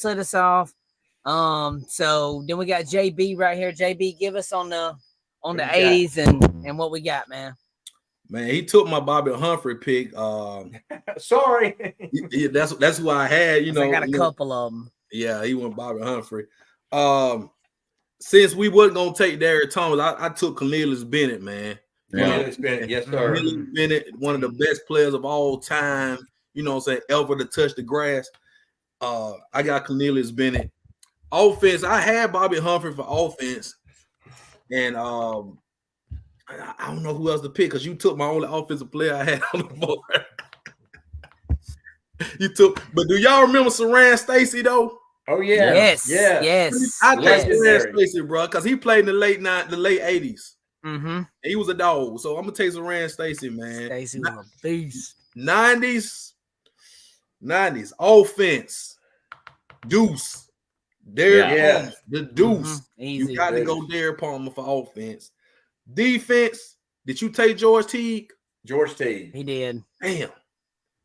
let us off. So then we got JB right here. JB, give us on the 80s and what we got, man. Man, he took my Bobby Humphrey pick. Sorry. Yeah, that's who I had. I got a couple of them. Yeah, he went Bobby Humphrey. Since we wasn't gonna take Derek Thomas, I took Cornelius Bennett, man. Cornelius Bennett, yes, sir. Cornelius Bennett, one of the best players of all time. Ever to touch the grass. I got Cornelius Bennett. Offense, I had Bobby Humphrey for offense, and I don't know who else to pick because you took my only offensive player I had on the board. But do y'all remember Saran Stacy though? Oh yeah, yes. I take Saran Stacy, bro, because he played in the late 80s. And he was a dog, so I'm gonna take Saran Stacy, man. Stacy was a beast. 90s offense, Deuce, Derek, the Deuce. Easy. You got to go Derek Palmer for offense. Defense, did you take George Teague? George Teague, he did. Damn.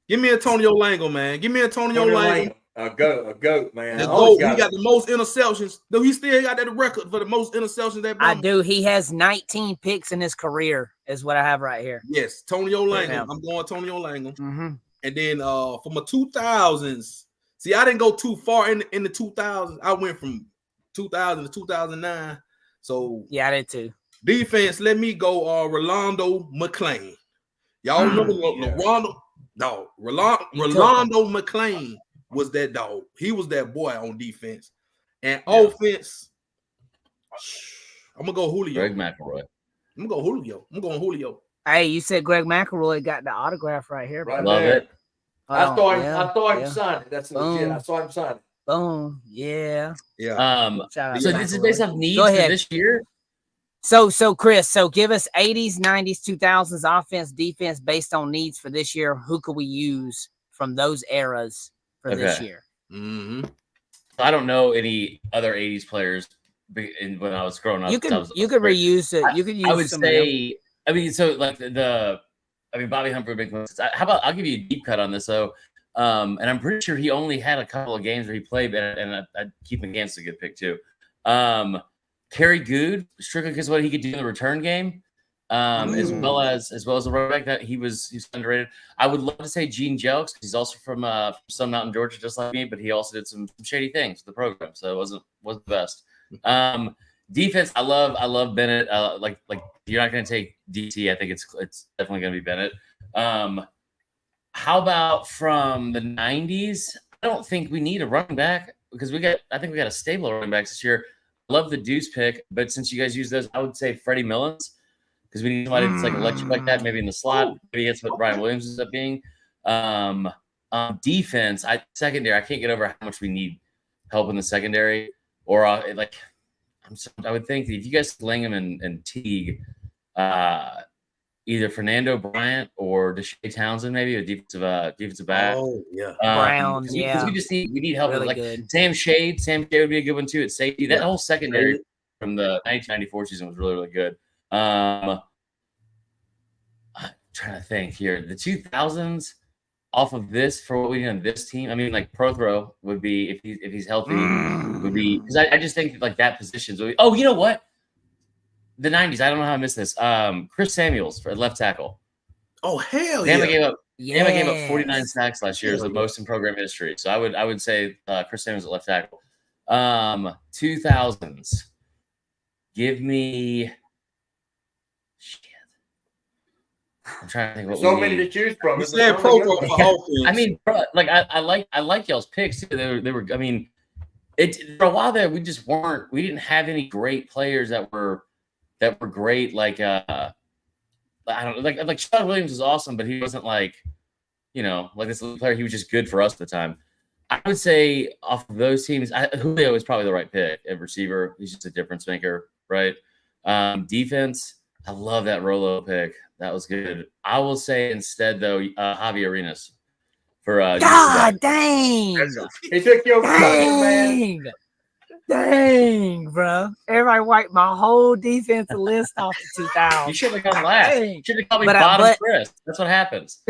Give me Antonio Lango, man. Give me Antonio Lango. A goat, man. He got the most interceptions. Though he still got that record for the most interceptions. I do. He has 19 picks in his career, is what I have right here. Yes, Antonio Lango. Yeah. I'm going Antonio Lango. And then for my 2000s, see, I didn't go too far in the 2000s. I went from 2000 to 2009. So yeah, I did too. Defense, let me go Rolando McClain. Y'all remember Rolando McClain was that dog. He was that boy on defense. And offense, I'm gonna go Julio. Greg McElroy. I'm going Julio. Hey, you said Greg McElroy got the autograph right here. Right Love there. it. I Oh, saw him sign it. That's legit. I saw him sign it. Boom. Yeah. Yeah. Shout out So to this is Michael based Roy. off needs Go for ahead. this year. So Chris, give us 80s, 90s, 2000s offense, defense based on needs for this year. Who could we use from those eras for this year? Mm-hmm. I don't know any other 80s players when I was growing up. You could reuse it. You could use I would some of them. say, I mean, so like Bobby Humphrey would make most sense. How about I'll give you a deep cut on this though. And I'm pretty sure he only had a couple of games where he played, and I'd keep him against a good pick too. Kerry Good, strictly because of what he could do in the return game, as well as the running back that he's underrated. I would love to say Gene Jelks. He's also from Stone Mountain, Georgia, just like me, but he also did some shady things with the program, so it wasn't the best. Defense, I love Bennett. Like you're not going to take DT. I think it's definitely going to be Bennett. How about from the 90s? I don't think we need a running back because I think we got a stable of running backs this year. Love the Deuce pick, but since you guys use those, I would say Freddie Millens because we need somebody that's like electric like that, maybe in the slot. Maybe that's what Brian Williams ends up being. Defense, secondary. I can't get over how much we need help in the secondary. Or I would think that if you guys Langham and Teague, either Fernando Bryant or Deshae Townsend, maybe a defensive back. Oh yeah, Browns. Yeah, we need help. Really like good. Sam Shade would be a good one too at safety. That whole secondary from the 1994 season was really, really good. I'm trying to think here. The 2000s off of this for what we did on this team. I mean, like Prothro would be if he's healthy would be because I just think like that positions. Oh, you know what? The 90s. I don't know how I missed this. Chris Samuels for left tackle. Oh hell Bama yeah! Bama gave up 49 sacks last year. Is the most in program history. So I would say Chris Samuels at left tackle. 2000s. Give me. Shit. I'm trying to think what So we many need. to choose from. You said Provo for offense. I mean, like I like y'all's picks too. They were. I mean, for a while there we just weren't. We didn't have any great players that were great. Like I don't know. Like Sean Williams was awesome, but he wasn't like like this little player. He was just good for us at the time. I would say off of those teams, Julio is probably the right pick at receiver. He's just a difference maker, right? Defense, I love that Rolo pick. That was good. I will say instead though, Javi Arenas for God dang! He took your man. Dang, bro! Everybody wiped my whole defensive list off the 2000s. You should have gone last. You should have called me But bottom Chris. That's what happens.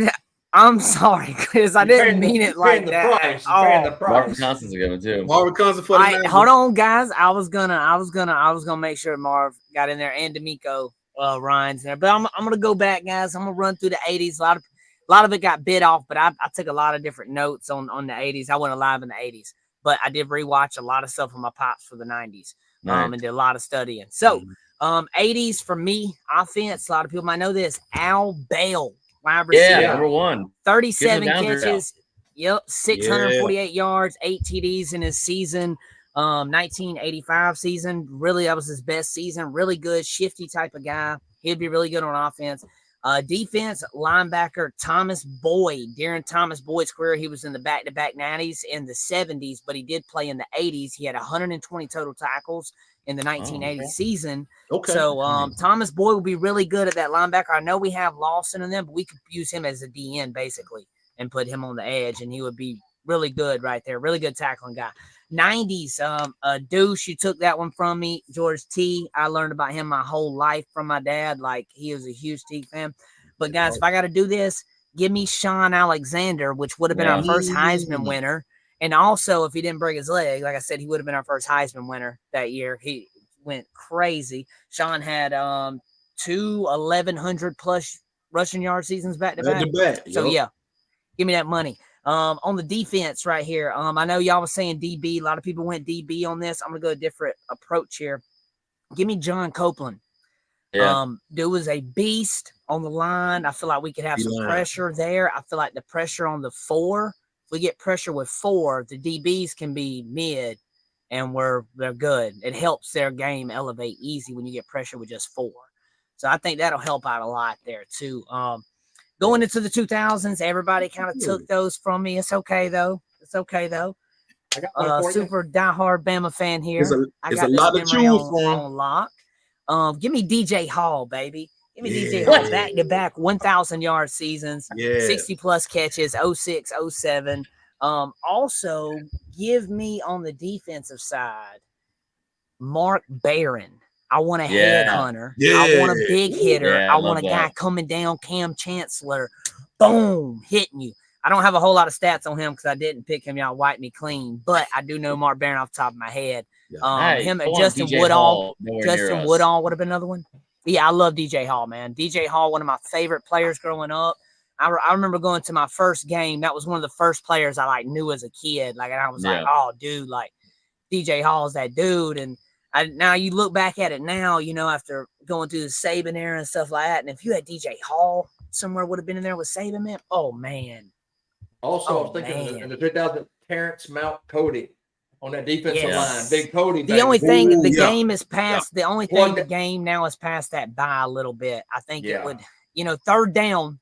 I'm sorry, Chris. I didn't mean it like that. Paying the price. Marvin Constance's a good one too. Marvin Conson for the Niners. Hold on, guys. I was gonna make sure Marv got in there and D'Amico Ryan's in there. But I'm gonna go back, guys. I'm gonna run through the 80s. A lot of it got bit off, but I took a lot of different notes on the 80s. I went alive in the 80s, but I did rewatch a lot of stuff from my pops for the 90s. And did a lot of studying. So 80s for me, offense. A lot of people might know this. Al Bell. Wide receiver. Yeah, number one. 37 catches. Yep. 648 yards, 8 TDs in his season. 1985 season. Really, that was his best season. Really good, shifty type of guy. He'd be really good on offense. Defense, linebacker Thomas Boyd. During Thomas Boyd's career, he was in the back-to-back 90s and the 70s, but he did play in the 80s. He had 120 total tackles in the 1980 season. Okay. So Thomas Boyd will be really good at that linebacker. I know we have Lawson in them, but we could use him as a DN basically and put him on the edge, and he would be really good right there. Really good tackling guy. 90s, Deuce, you took that one from me. George T. I learned about him my whole life from my dad. Like, he was a huge T fan. But guys, if I got to do this, give me Sean Alexander, which would have been our first Heisman winner. And also, if he didn't break his leg, like I said, he would have been our first Heisman winner that year. He went crazy. Sean had 2 1,100+ rushing yard seasons back to back. So yeah, give me that money. On the defense right here, I know y'all was saying DB. A lot of people went DB on this. I'm gonna go a different approach here. Give me John Copeland. Yeah. Dude was a beast on the line. I feel like we could have some pressure there. I feel like the pressure on the 4. If we get pressure with 4, the DBs can be mid, and they're good. It helps their game elevate easy when you get pressure with just 4. So I think that'll help out a lot there too. Going into the 2000s, everybody kind of took those from me. It's okay though. I got one for you. Super diehard Bama fan here. I It's got a this lot to memory choose on lock. Give me DJ Hall, baby. Give me DJ Yeah. Hall back-to-back 1,000-yard seasons, Yeah. 60-plus catches, 06, 07. Also, give me on the defensive side, Mark Barron. I want a headhunter. I want a big hitter. Yeah, I I want love a guy that. coming down, Cam Chancellor, boom, hitting you. I don't have a whole lot of stats on him because I didn't pick him. Y'all wipe me clean, but I do know Mark Barron off the top of my head. Him and Justin Woodall. Justin Woodall would have been another one. Yeah, I love DJ Hall, man. DJ Hall, one of my favorite players growing up. I remember going to my first game. That was one of the first players I like knew as a kid. Like, and I was like, oh, dude, like DJ Hall's that dude. And now you look back at it now, you know, after going through the Saban era and stuff like that. And if you had DJ Hall somewhere would have been in there with Saban, man. Oh, man. Also, I was thinking in the 2000, Terrence Mount Cody on that defensive line. Big Cody. The only thing, the game is past. The only thing, the Plug- game now is past that by a little bit. I think it would, you know, third down,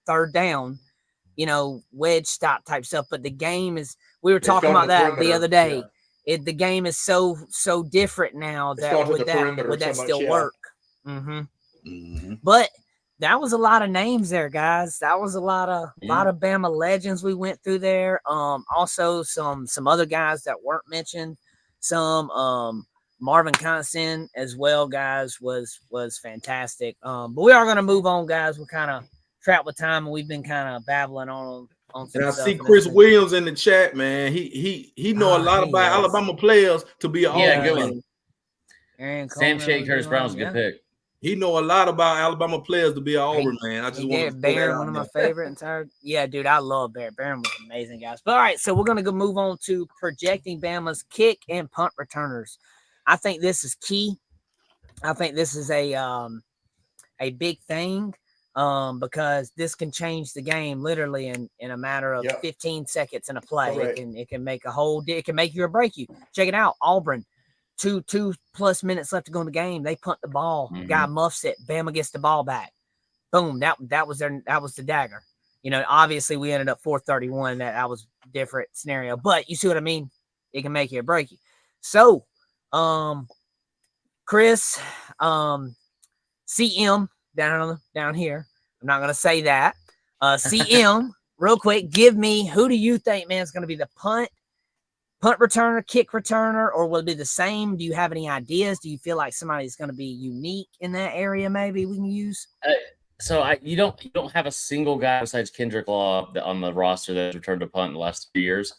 you know, wedge stop type stuff. But the game is, we were talking about that the other day. The game is so different now that would that still work? But that was a lot of names there, guys. That was a lot of Bama legends we went through there. Also some other guys that weren't mentioned. Some Marvin Constant as well, guys, was fantastic. But we are going to move on, guys. We're kind of trapped with time, and we've been kind of babbling on. And I see Chris Williams in the chat, man. He know a lot about Alabama players to be an good one. Sam Shea Curtis Brown was a good pick. He know a lot about Alabama players to be an Auburn, man. I just want to Barron, one of my favorite entire. Yeah, dude, I love Barron. Barron was amazing, guys. But all right, so we're gonna go move on to projecting Bama's kick and punt returners. I think this is key. I think this is a big thing because this can change the game literally in a matter of 15 seconds in a play. Correct. It can make it can make you or break you. Check it out, Auburn. 2+ minutes left to go in the game. They punt the ball. Guy muffs it. Bama gets the ball back. Boom. That was the dagger. You know, obviously we ended up 431. That was a different scenario. But you see what I mean? It can make you or break you. So, Chris, CM down here. I'm not gonna say that. CM, real quick, give me who do you think, man, is gonna be the punt returner, kick returner, or will it be the same? Do you have any ideas? Do you feel like somebody's going to be unique in that area? Maybe we can use. You don't have a single guy besides Kendrick Law on the roster that's returned to punt in the last 2 years,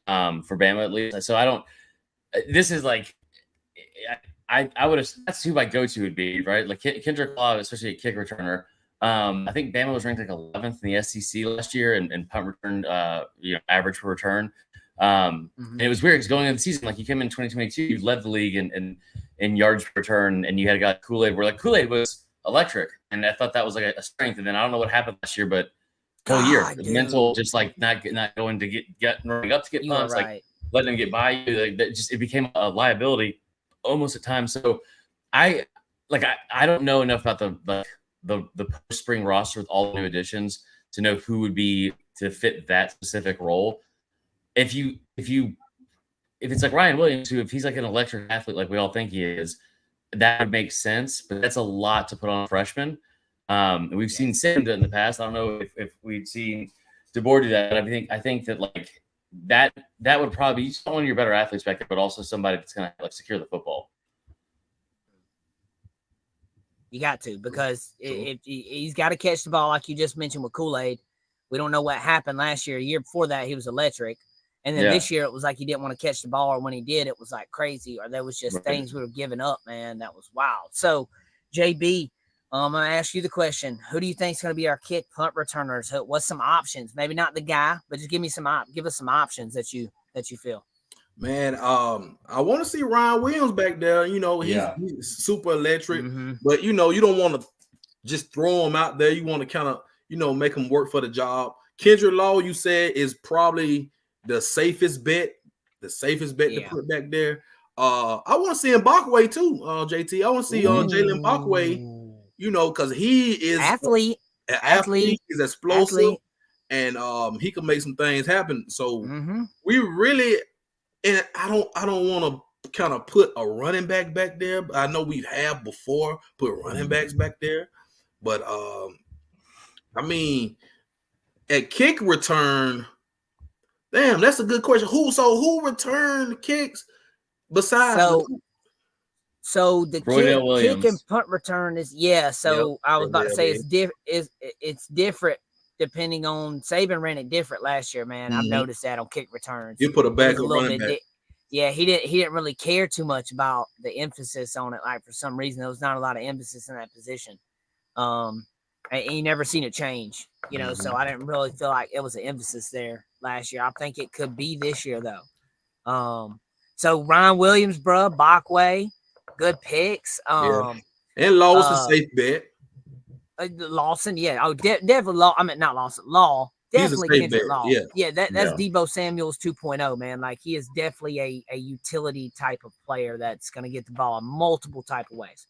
for Bama at least. So I don't. This is like, I would have. That's who my go-to would be, right? Like Kendrick Law, especially a kick returner. I think Bama was ranked like 11th in the SEC last year, and punt return, average per return. And it was weird because going into the season, like you came in 2022, you led the league in yards per return, and you had a guy like Kool-Aid, where like Kool-Aid was electric, and I thought that was like a strength. And then I don't know what happened last year, but whole year, the mental, just like not going to get running up to get punts, like letting them get by you, like that it became a liability almost at times. So I don't know enough about the post spring roster with all the new additions to know who would be to fit that specific role. If it's like Ryan Williams, who if he's like an electric athlete like we all think he is, that would make sense. But that's a lot to put on a freshman. We've seen Sam do it in the past. I don't know if we've seen DeBoer do that. But I think that like that would probably be one of your better athletes back there, but also somebody that's gonna like secure the football. You got to, because he's got to catch the ball like you just mentioned with Kool-Aid. We don't know what happened last year. A year before that, he was electric. And then this year, it was like he didn't want to catch the ball, or when he did, it was like crazy, or there was just things we were giving up, man. That was wild. So, JB, I'm going to ask you the question. Who do you think is going to be our kick punt returners? What's some options? Maybe not the guy, but just give us some options that you feel. Man, I want to see Ryan Williams back there. You know, he's super electric, but you know, you don't want to just throw him out there. You want to kind of, make him work for the job. Kendrick Law, you said, is probably the safest bet to put back there. I want to see Mbakwe too, JT. I want to see Jalen Mbakwe, because he is athlete. an athlete, he's explosive, athlete. and he can make some things happen. So Mm-hmm. we really, and I don't want to kind of put a running back there. But I know we have before put running backs back there, but I mean, at kick return, damn, that's a good question. Who returned kicks besides? So the kick and punt return is So I was about to say it's different depending on Saban ran it different last year, man. I've noticed that on kick returns. You put a back running back. He didn't really care too much about the emphasis on it. Like for some reason, there was not a lot of emphasis in that position. And you never seen it change, So I didn't really feel like it was an emphasis there last year. I think it could be this year though. So Ryan Williams, bro, Bachway, good picks. And Lawson safe bet. Lawson, yeah. Oh, definitely Law. I mean, not Lawson. Law. Definitely Kendrick Law. Yeah, that's Debo Samuel's 2.0, man. Like he is definitely a utility type of player that's gonna get the ball in multiple type of ways.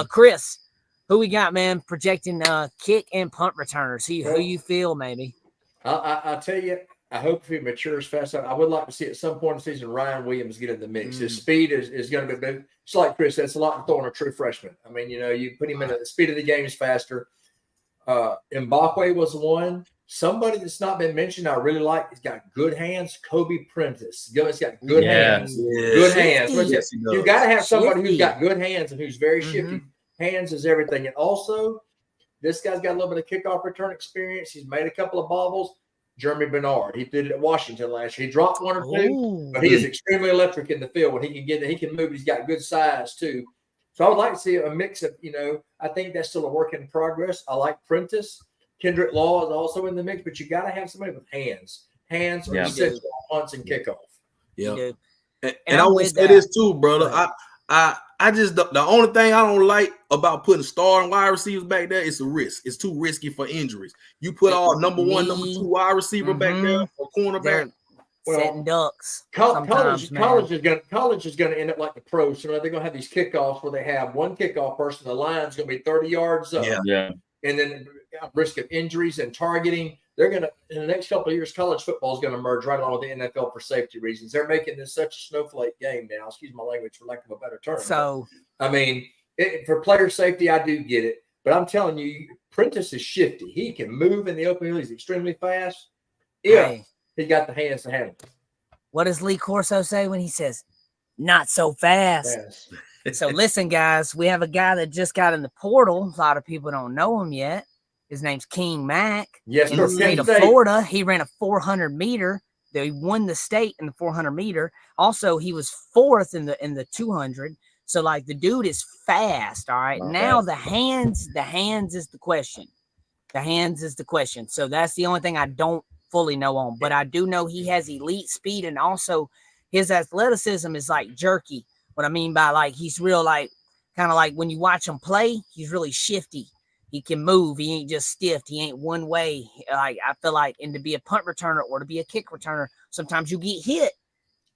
Chris, who we got, man? Projecting kick and punt returners. Who you feel, maybe? I'll tell you. I hope if he matures fast enough, I would like to see at some point in the season Ryan Williams get in the mix. His speed is going to be big. It's like Chris said, it's a lot to throw on a true freshman. I mean, you put him in the speed of the game is faster. Mbakwe was one. Somebody that's not been mentioned I really like. He's got good hands. Kobe Prentice. He's got good hands. Good hands. Yes, you got to have somebody who's got good hands and who's very shifty. Hands is everything. And also, this guy's got a little bit of kickoff return experience. He's made a couple of bobbles. Jeremy Bernard. He did it at Washington last year. He dropped one or two, but he is extremely electric in the field. When he can move. He's got good size too. So I would like to see a mix of, I think that's still a work in progress. I like Prentice. Kendrick Law is also in the mix, but you got to have somebody with hands. Hands are essential on punts and kickoff. Yeah. And I will say this too, brother. I just the only thing I don't like about putting starting wide receivers back there is the risk. It's too risky for injuries. You put all number 1, number 2 wide receiver back there or cornerback. Setting ducks. College is going to end up like the pros. So they're going to have these kickoffs where they have one kickoff person. The line's going to be 30 yards up. Yeah. And then risk of injuries and targeting. They're going to, in the next couple of years, college football is going to merge right along with the NFL for safety reasons. They're making this such a snowflake game now. Excuse my language for lack of a better term. So, I mean, for player safety, I do get it. But I'm telling you, Prentice is shifty. He can move in the open field. He's extremely fast. He got the hands to handle it. What does Lee Corso say when he says, not so fast? So listen, guys, we have a guy that just got in the portal. A lot of people don't know him yet. His name's King Mack. Yes, in the state of Florida. He ran a 400 meter. He won the state in the 400 meter. Also, he was 4th in the 200. So, like, the dude is fast. All right. Now the hands is the question. The hands is the question. So that's the only thing I don't fully know on. But I do know he has elite speed, and also his athleticism is like jerky. What I mean by like he's real, like kind of like when you watch him play, he's really shifty. He can move. He ain't just stiff. He ain't one way. Like I feel like, and to be a punt returner or to be a kick returner, sometimes you get hit.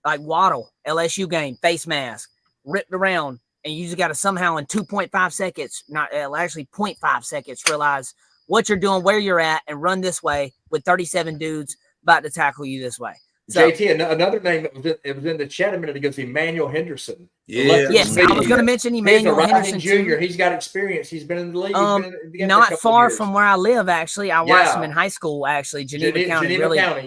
Like Waddle, LSU game, face mask, ripped around, and you just got to somehow in 2.5 seconds, not actually 0.5 seconds, realize what you're doing, where you're at, and run this way with 37 dudes about to tackle you this way. So, JT, another name that was in the chat a minute ago is Emmanuel Henderson. Yes, I was going to mention Emmanuel Henderson Jr. He's got experience. He's been in the league. Not far from where I live, actually. I watched him in high school, actually. Geneva County,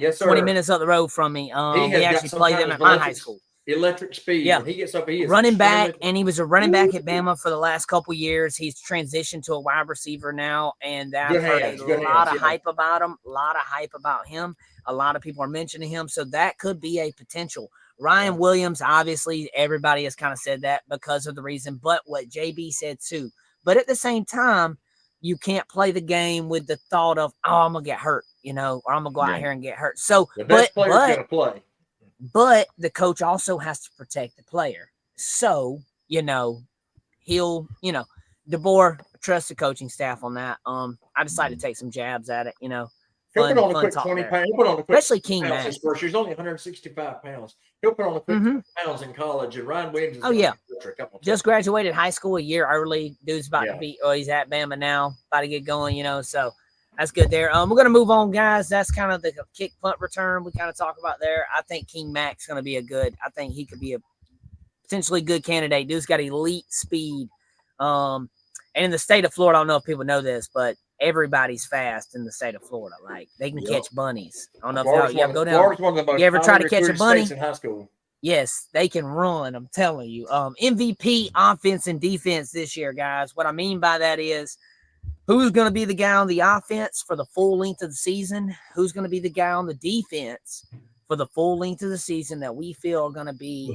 yes, sir. 20 minutes up the road from me. We actually played them at my high school. Electric speed. Yeah, he gets up. He is running back, and he was a running back at Bama for the last couple years. He's transitioned to a wide receiver now, and I've heard a lot of hype about him. A lot of hype about him. A lot of people are mentioning him, so that could be a potential. Ryan Williams, obviously, everybody has kind of said that because of the reason, but what JB said too. But at the same time, you can't play the game with the thought of, oh, I'm gonna get hurt, or I'm gonna go out here and get hurt. So, the best player's gonna play. But the coach also has to protect the player. So, he'll, DeBoer trusts the coaching staff on that. I decided to take some jabs at it, He'll put on a quick 20 pounds. He'll put on a quick especially King Mack. He's only 165 pounds. He'll put on a quick 20 pounds in college, and Ryan Williams is culture. Come on, just graduated high school a year early. Dude's about to be, he's at Bama now, about to get going, you know, so that's good there. We're going to move on, guys. That's kind of the kick punt return we kind of talk about there. I think King Mac's going to be I think he could be a potentially good candidate. Dude's got elite speed. And in the state of Florida, I don't know if people know this, but everybody's fast in the state of Florida. Like, they can catch bunnies. I don't know if y'all go down. You ever try to catch a bunny? In high school. Yes, they can run. I'm telling you. MVP offense and defense this year, guys. What I mean by that is, who's going to be the guy on the offense for the full length of the season? Who's going to be the guy on the defense for the full length of the season that we feel are going to be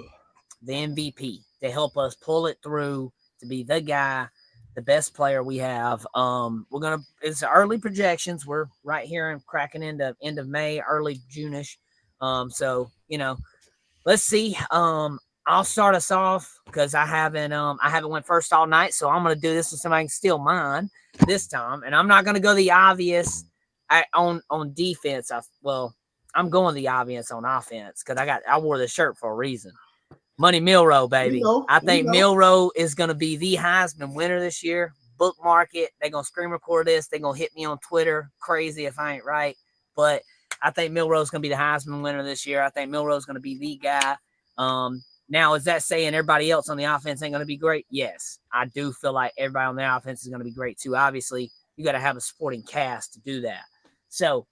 the MVP to help us pull it through to be the guy, the best player we have? It's early projections. We're right here and cracking into end of May, early June-ish. So, you know, let's see. I'll start us off because I haven't went first all night, so I'm gonna do this so somebody can steal mine this time, and I'm not gonna go the obvious on defense. I'm going the obvious on offense because I wore this shirt for a reason. Money Milroe, baby. I think Milroe is gonna be the Heisman winner this year. Bookmark it. They're gonna screen record this. They're gonna hit me on Twitter, crazy if I ain't right, but I think Milroe's gonna be the Heisman winner this year. I think Milroe's gonna be the guy. Now, is that saying everybody else on the offense ain't going to be great? Yes, I do feel like everybody on the offense is going to be great too. Obviously, you got to have a supporting cast to do that. So,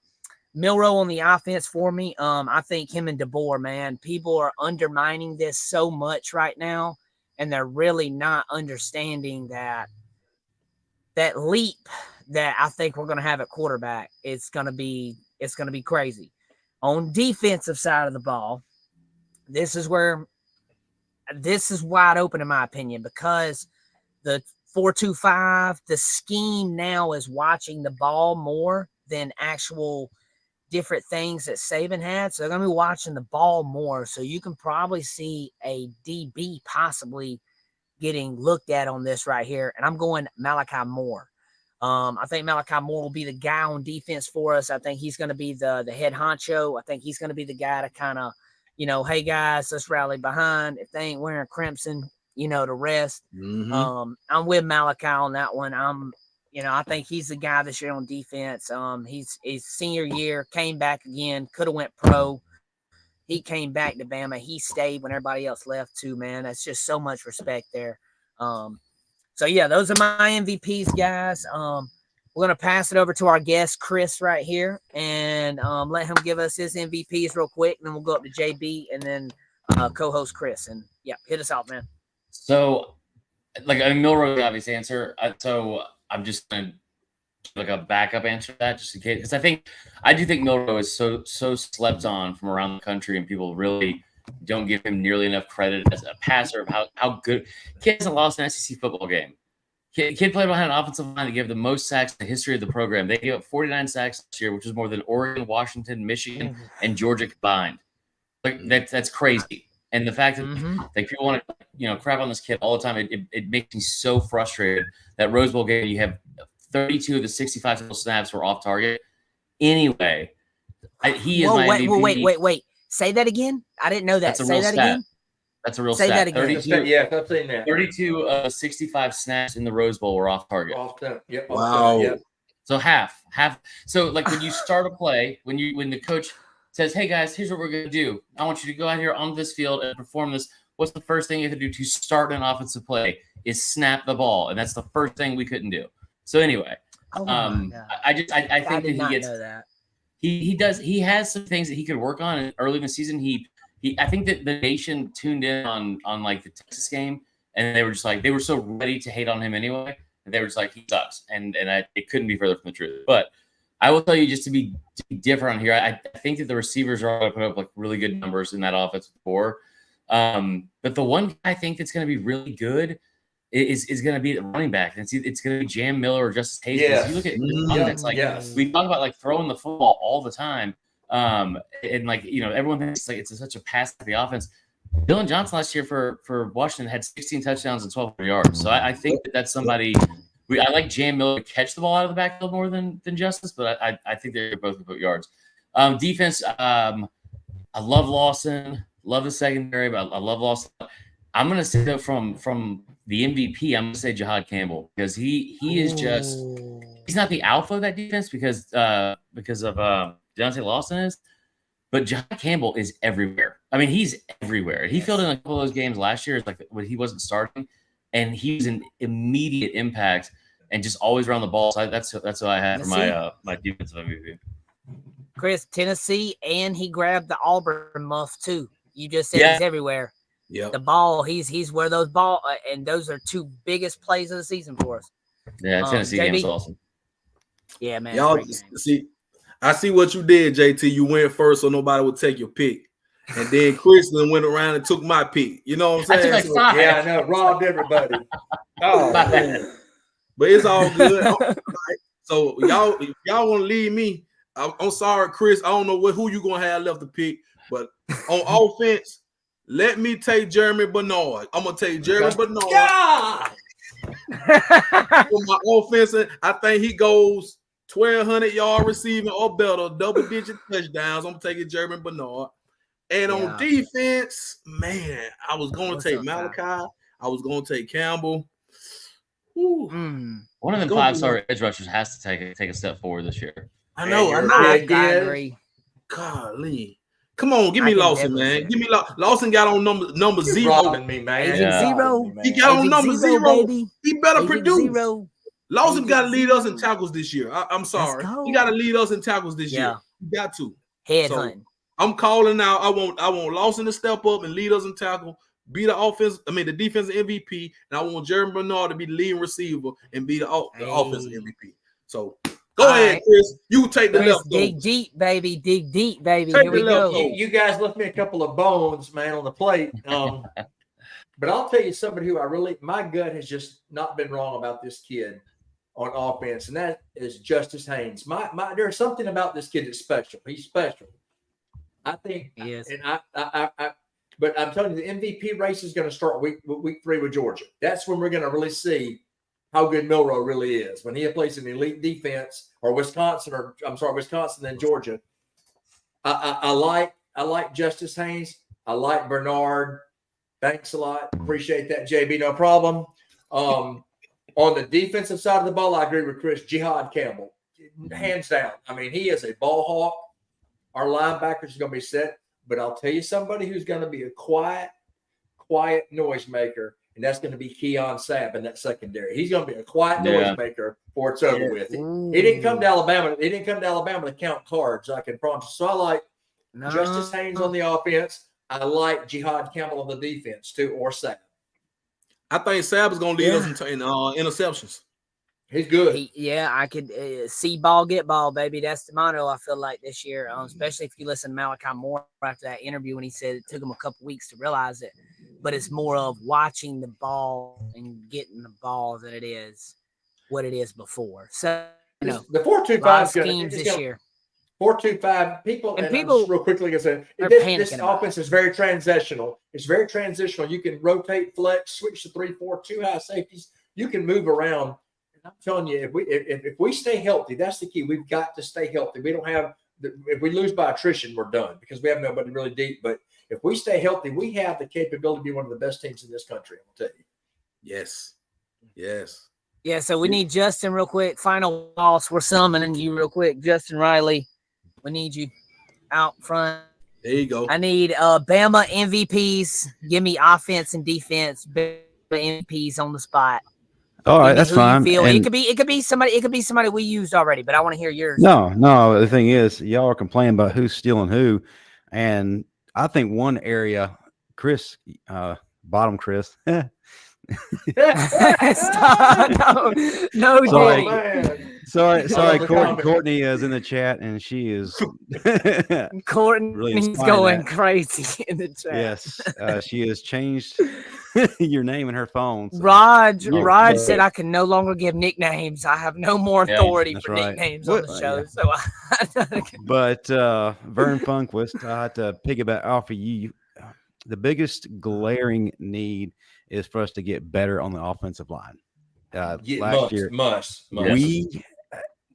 Milroe on the offense for me. I think him and DeBoer, man, people are undermining this so much right now, and they're really not understanding that leap that I think we're going to have at quarterback. It's going to be crazy. On defensive side of the ball, this is wide open in my opinion, because the 4-2-5, the scheme now is watching the ball more than actual different things that Saban had. So they're going to be watching the ball more. So you can probably see a DB possibly getting looked at on this right here. And I'm going Malachi Moore. I think Malachi Moore will be the guy on defense for us. I think he's going to be the head honcho. I think he's going to be the guy to kind of, you know, hey guys, let's rally behind. If they ain't wearing crimson, you know, the rest. I'm with Malachi on that one. I think he's the guy this year on defense. He's senior year, came back again, could have went pro. He came back to Bama. He stayed when everybody else left too, man. That's just so much respect there. So yeah, those are my MVPs, guys. We're going to pass it over to our guest, Chris, right here, and let him give us his MVPs real quick, and then we'll go up to JB and then co-host Chris. And, yeah, hit us out, man. So, Milroe's the obvious answer. So I'm just going to give a backup answer to that just in case. Because I do think Milroe is so slept on from around the country, and people really don't give him nearly enough credit as a passer of how good. Kid hasn't lost an SEC football game. Kid played behind an offensive line that gave the most sacks in the history of the program. They gave up 49 sacks this year, which is more than Oregon, Washington, Michigan, and Georgia combined. That's crazy. And the fact that people want to crap on this kid all the time, it makes me so frustrated. That Rose Bowl game, you have 32 of the 65 total snaps were off target. Anyway, he is my MVP. Wait. Say that again. I didn't know that. Say that again. That's a real stat. That again. 32, yeah, I've seen that. 32 65 snaps in the Rose Bowl were off target. Yep. Wow. Yep. So half. So when you start a play, when the coach says, "Hey guys, here's what we're gonna do. I want you to go out here on this field and perform this." What's the first thing you have to do to start an offensive play? Is snap the ball, and that's the first thing we couldn't do. So anyway, I think that he gets. He does. He has some things that he could work on. And early in the season, I think that the nation tuned in on like the Texas game, and they were just like, they were so ready to hate on him anyway. They were just like, he sucks, and it couldn't be further from the truth. But I will tell you, just to be different on here, I think that the receivers are going to put up like really good numbers in that offensive core. But the one I think that's going to be really good is going to be the running back. And it's going to be Jam Miller or Justice Hayes. Yeah. You look at we talk about like throwing the football all the time. And everyone thinks like it's such a pass-heavy offense. Dylan Johnson last year for Washington had 16 touchdowns and 1,200 yards. So I think that's somebody. I like Jam Miller to catch the ball out of the backfield more than Justice, but I think they're both going to put yards. Defense, I love Lawson, love the secondary, but I love Lawson. I'm gonna say though from the MVP, I'm gonna say Jihad Campbell because he is just he's not the alpha of that defense because of Deontay Lawson is, but Jihad Campbell is everywhere. I mean, he's everywhere. He filled in a couple of those games last year, like when he wasn't starting, and he was an immediate impact and just always around the ball. So that's what I had for my defensive MVP. Chris, Tennessee, and he grabbed the Auburn muff too. You just said he's everywhere. Yeah, the ball, he's where those ball, and those are two biggest plays of the season for us. Yeah, Tennessee game was awesome. Yeah, man. Y'all see, I see what you did, JT. You went first, so nobody would take your pick, and then Chris then went around and took my pick. You know what I'm saying? I took like 5. Yeah, I know. Robbed everybody. Oh, but it's all good. So if y'all want to leave me, I'm sorry, Chris. I don't know who you gonna have left to pick, but on offense, let me take Jeremy Bernard. I'm gonna take Jeremy Bernard. God! For my offense, I think he goes 1,200 yard receiving or better, double-digit touchdowns. I'm taking Jeremy Bernard. And on defense, man, I was going to take Malachi. I was going to take Campbell. One of them 5-star edge rushers has to take a step forward this year. I know. I agree. Golly. Come on, give me Lawson, man. Give me Lawson got on number 0. Robbing me, man. Agent 0. He got on number 0. Baby. He better Agent produce. 0. Lawson got to lead us in tackles this year. I'm sorry. He got to lead us in tackles this year. He got to. Headhunting. I'm calling out. I want Lawson to step up and lead us in tackle, be the defensive MVP, and I want Jeremy Bernard to be the leading receiver and be the offensive MVP. So go ahead, Chris. You take the left. Dig deep, baby. Dig deep, baby. Take Here we go. You guys left me a couple of bones, man, on the plate. But I'll tell you somebody who my gut has just not been wrong about this kid on offense, and that is Justice Haynes. There's something about this kid that's special. He's special. I think, yes. And but I'm telling you, the MVP race is going to start week 3 with Georgia. That's when we're going to really see how good Milroe really is when he plays an elite defense, or Wisconsin and Georgia. I like Justice Haynes. I like Bernard. Thanks a lot. Appreciate that, JB. No problem. On the defensive side of the ball, I agree with Chris. Jihad Campbell, hands down. I mean, he is a ball hawk. Our linebackers are going to be set. But I'll tell you somebody who's going to be a quiet noisemaker, and that's going to be Keon Sapp in that secondary. He's going to be a quiet noisemaker before it's over with. He didn't come to Alabama. He didn't come to Alabama to count cards, I can promise you. So I like Justice Haynes on the offense. I like Jihad Campbell on the defense too, or Sapp. I think Sapp is going to lead us in interceptions. He's good. I could see ball, get ball, baby. That's the motto I feel like this year, especially if you listen to Malachi Moore after that interview when he said it took him a couple weeks to realize it. But it's more of watching the ball and getting the ball than it is what it is before. So, the 4-2-5 schemes this year. 4-2-5 people, and people just real quickly going to say this offense is very transitional. It's very transitional. You can rotate, flex, switch to 3-4, 2 high safeties. You can move around. I'm telling you, if we stay healthy, that's the key. We've got to stay healthy. We don't have if we lose by attrition, we're done because we have nobody really deep. But if we stay healthy, we have the capability to be one of the best teams in this country. I'll tell you. Yes. Yeah. So we need Justin real quick. Final boss. We're summoning you real quick, Justin Riley. We need you out front. There you go. I need Bama MVPs. Give me offense and defense. Bama MVPs on the spot. All right, that's fine. It could be somebody we used already, but I want to hear yours. No. The thing is, y'all are complaining about who's stealing who, and I think one area, Chris, bottom Chris. Stop. No, sorry. Courtney is in the chat, and she is. Courtney's really going crazy in the chat. Yes, she has changed your name in her phone. So. Raj said I can no longer give nicknames. I have no more authority for nicknames on the show. Yeah. So, but Vern Funquist, I have to piggyback off of you. The biggest glaring need is for us to get better on the offensive line. Last year,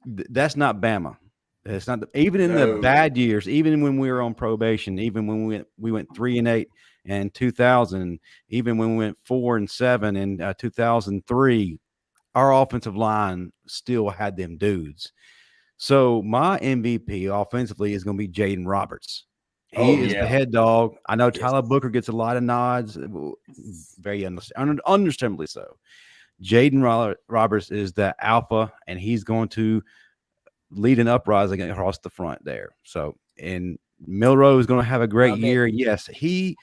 that's not Bama. It's not even in the bad years, even when we were on probation, even when we went 3-8. in 2000, even when we went 4-7 in 2003, our offensive line still had them dudes. So my MVP offensively is going to be Jaden Roberts. He is the head dog. I know Tyler Booker gets a lot of nods, very understandably so. Jaden Roberts is the alpha, and he's going to lead an uprising across the front there. So, and Milroe is going to have a great year. Yes, he's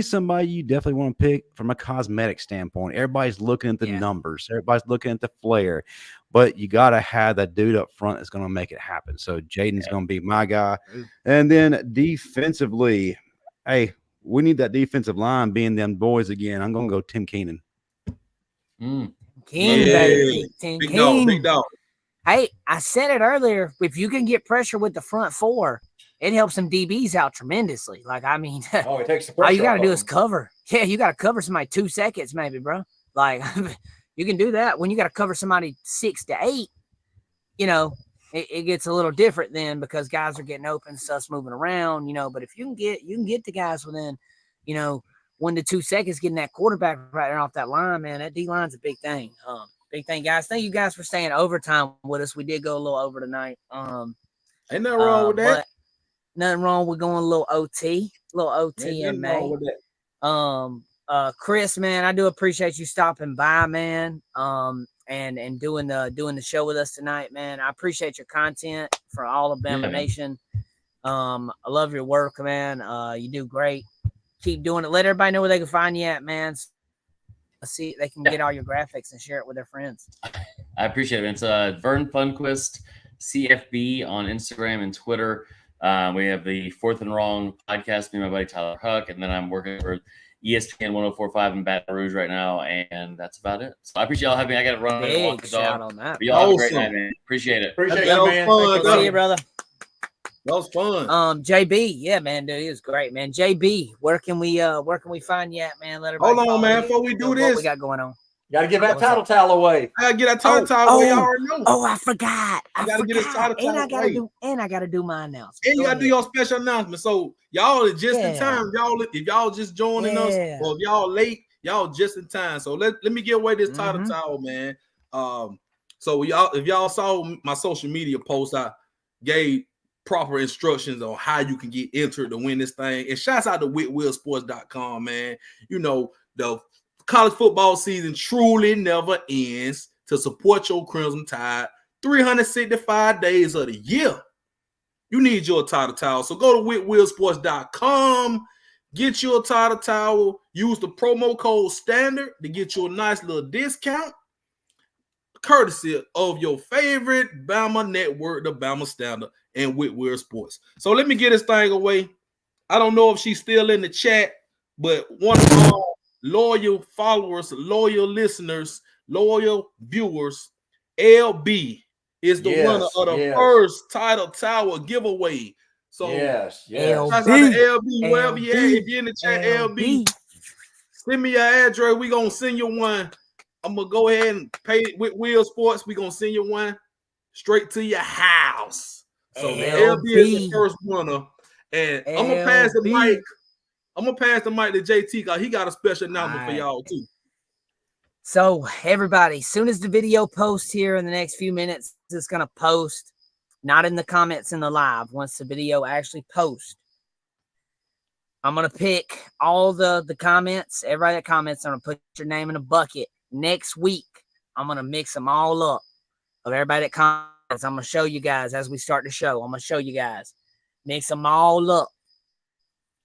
somebody you definitely want to pick from a cosmetic standpoint. Everybody's looking at the numbers. Everybody's looking at the flair. But you got to have that dude up front that's going to make it happen. So Jaden's going to be my guy. And then defensively, hey, we need that defensive line being them boys again. I'm going to go Tim Keenan. Baby. Tim Big Keen. dog, big dog. Hey, I said it earlier. If you can get pressure with the front four, it helps some DBs out tremendously. Like, I mean, it takes the pressure. all you got to off do of is them. cover. Yeah, you got to cover somebody 2 seconds, maybe, bro. Like, you can do that. When you got to cover somebody 6 to 8, you know, it gets a little different then because guys are getting open, stuff's moving around, you know. But if you can get the guys within, you know, 1 to 2 seconds, getting that quarterback right there off that line, man, that D line's a big thing. Big thing, guys. Thank you guys for staying overtime with us. We did go a little over tonight. Ain't nothing wrong with that. Nothing wrong with going a little OT in May. Chris, man, I do appreciate you stopping by, man. And doing the show with us tonight, man. I appreciate your content for all of Bama Nation. I love your work, man. You do great. Keep doing it. Let everybody know where they can find you at, man. See, they can get all your graphics and share it with their friends. I appreciate it. It's Vern Funquist, CFB on Instagram and Twitter. We have the Fourth and Wrong podcast, me and my buddy Tyler Huck, and then I'm working for ESPN 104.5 in Baton Rouge right now, and that's about it. So I appreciate y'all having me. I got to run and walk the dog. On that. But y'all have a great night, man. Appreciate it. Appreciate you, man. Fun, See you, brother. That was fun. JB, yeah, man, dude, he was great, man. JB, where can we find you at, man? Let everybody Hold on, man. Before we do this, what we got going on? Got to give that title towel away. I gotta get that title towel away. You already know. Oh, I forgot. I gotta get this title towel away. I gotta do my announcement. And you gotta do your special announcement. So y'all are just in time. If y'all just joining us, or if y'all late, y'all just in time. So let me give away this title towel, man. So if y'all saw my social media post, I gave proper instructions on how you can get entered to win this thing. And shouts out to whitwillsports.com, man. You know, the college football season truly never ends. To support your Crimson Tide 365 days of the year, you need your title towel. So go to whitwillsports.com, get your title towel, use the promo code STANDARD to get you a nice little discount, courtesy of your favorite Bama network, the Bama Standard and Whitwell Sports. So let me get this thing away. I don't know if she's still in the chat, but one of our loyal followers, loyal listeners, loyal viewers, LB is the winner of the first title tower giveaway. So yes. LB, shout out to LB, wherever you at. If you're in the chat, LB, send me your address. We're gonna send you one. I'm gonna go ahead and pay it with Will Sports. We're gonna send you one straight to your house. So LB is the first winner. And I'm gonna pass the mic. I'm gonna pass the mic to JT because he got a special announcement for y'all too. So everybody, as soon as the video posts here in the next few minutes, it's gonna post, not in the comments in the live. Once the video actually posts, I'm gonna pick all the comments. Everybody that comments, I'm gonna put your name in a bucket. Next week, I'm gonna mix them all up of everybody that comments. I'm gonna show you guys as we start the show. I'm gonna show you guys, mix them all up.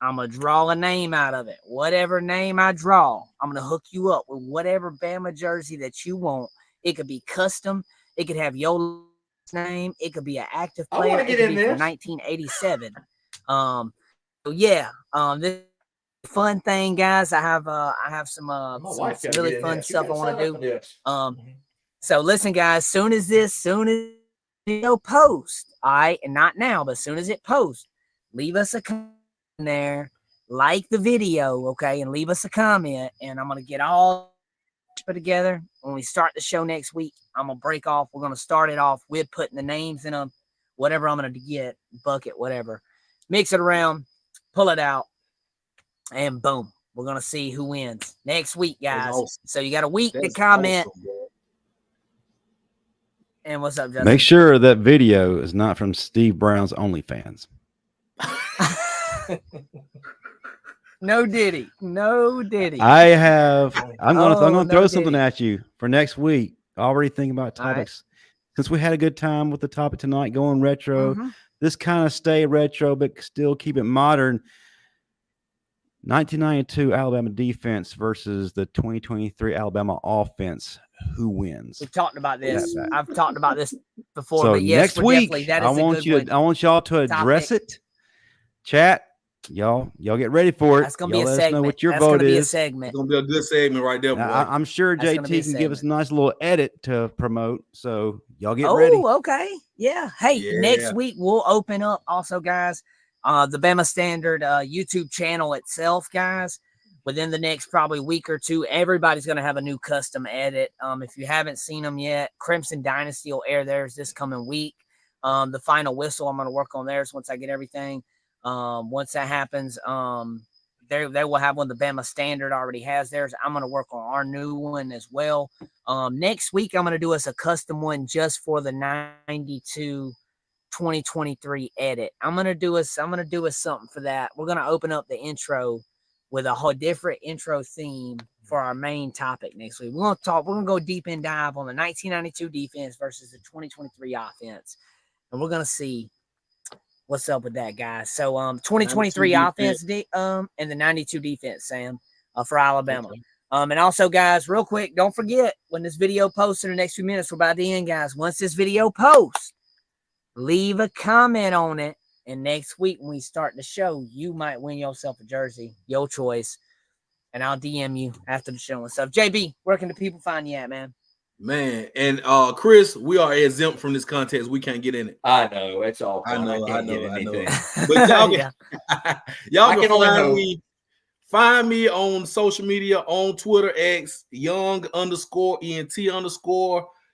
I'm going to draw a name out of it. Whatever name I draw, I'm going to hook you up with whatever Bama jersey that you want. It could be custom. It could have your name. It could be an active player. I want to get in there. 1987. So yeah, this fun thing, guys. I have some really fun stuff I want to do. So listen, guys, soon as video post, all right, and not now, but as soon as it posts, leave us a comment there, like the video, okay, and leave us a comment, and I'm gonna get all put together. When we start the show next week, I'm gonna break off. We're gonna start it off with putting the names in them, whatever I'm gonna get, bucket, whatever, mix it around, pull it out, and boom, We're going to see who wins next week, guys. awesome. So you got a week to That's comment. awesome, bro. And what's up, Justin? Make sure that video is not from Steve Brown's OnlyFans. No Diddy. No Diddy. I'm gonna throw no something Diddy. at you for next week. Already thinking about All right. topics. Since we had a good time with the topic tonight, going retro. Mhm. This kind of stay retro, but still keep it modern. 1992 Alabama defense versus the 2023 Alabama offense. Who wins? We've talked about this. Yeah. I've talked about this before. So but yes, next we're week, definitely- that I is a want good you one. to, I want y'all to address Topic. it. Chat, y'all get ready for it. That's gonna Y'all be a let us segment. know what your That's vote gonna be a is. segment. It's gonna be a good segment right there, boy. Now, I'm sure That's gonna be JT a can give us a segment. nice little edit to promote. So y'all get ready. Oh, okay. Yeah. Hey, Yeah. next week we'll open up also, guys, the Bama Standard YouTube channel itself, guys. Within the next probably week or two, everybody's going to have a new custom edit. If you haven't seen them yet, Crimson Dynasty will air theirs this coming week. The Final Whistle, I'm going to work on theirs once I get everything. Once that happens, they will have one. The Bama Standard already has theirs. I'm going to work on our new one as well. Next week, I'm going to do us a custom one just for the 92 2023 edit. I'm going to do us something for that. We're going to open up the intro with a whole different intro theme for our main topic next week. We're going to go deep in dive on the 1992 defense versus the 2023 offense. And we're going to see what's up with that, guys. So 2023 offense and the 92 defense, Sam, for Alabama. Okay. And also, guys, real quick, don't forget when this video posts in the next few minutes, we're about to end, guys. Once this video posts, leave a comment on it. And next week when we start the show, you might win yourself a jersey, your choice. And I'll DM you after the show and stuff. JB, where can the people find you at, man? Man, and Chris, we are exempt from this contest. We can't get in it. I know it's all. I fun. know. can't get anything. But y'all Yeah. y'all I can can only find hope. me. Find me on social media on Twitter X young_ENT_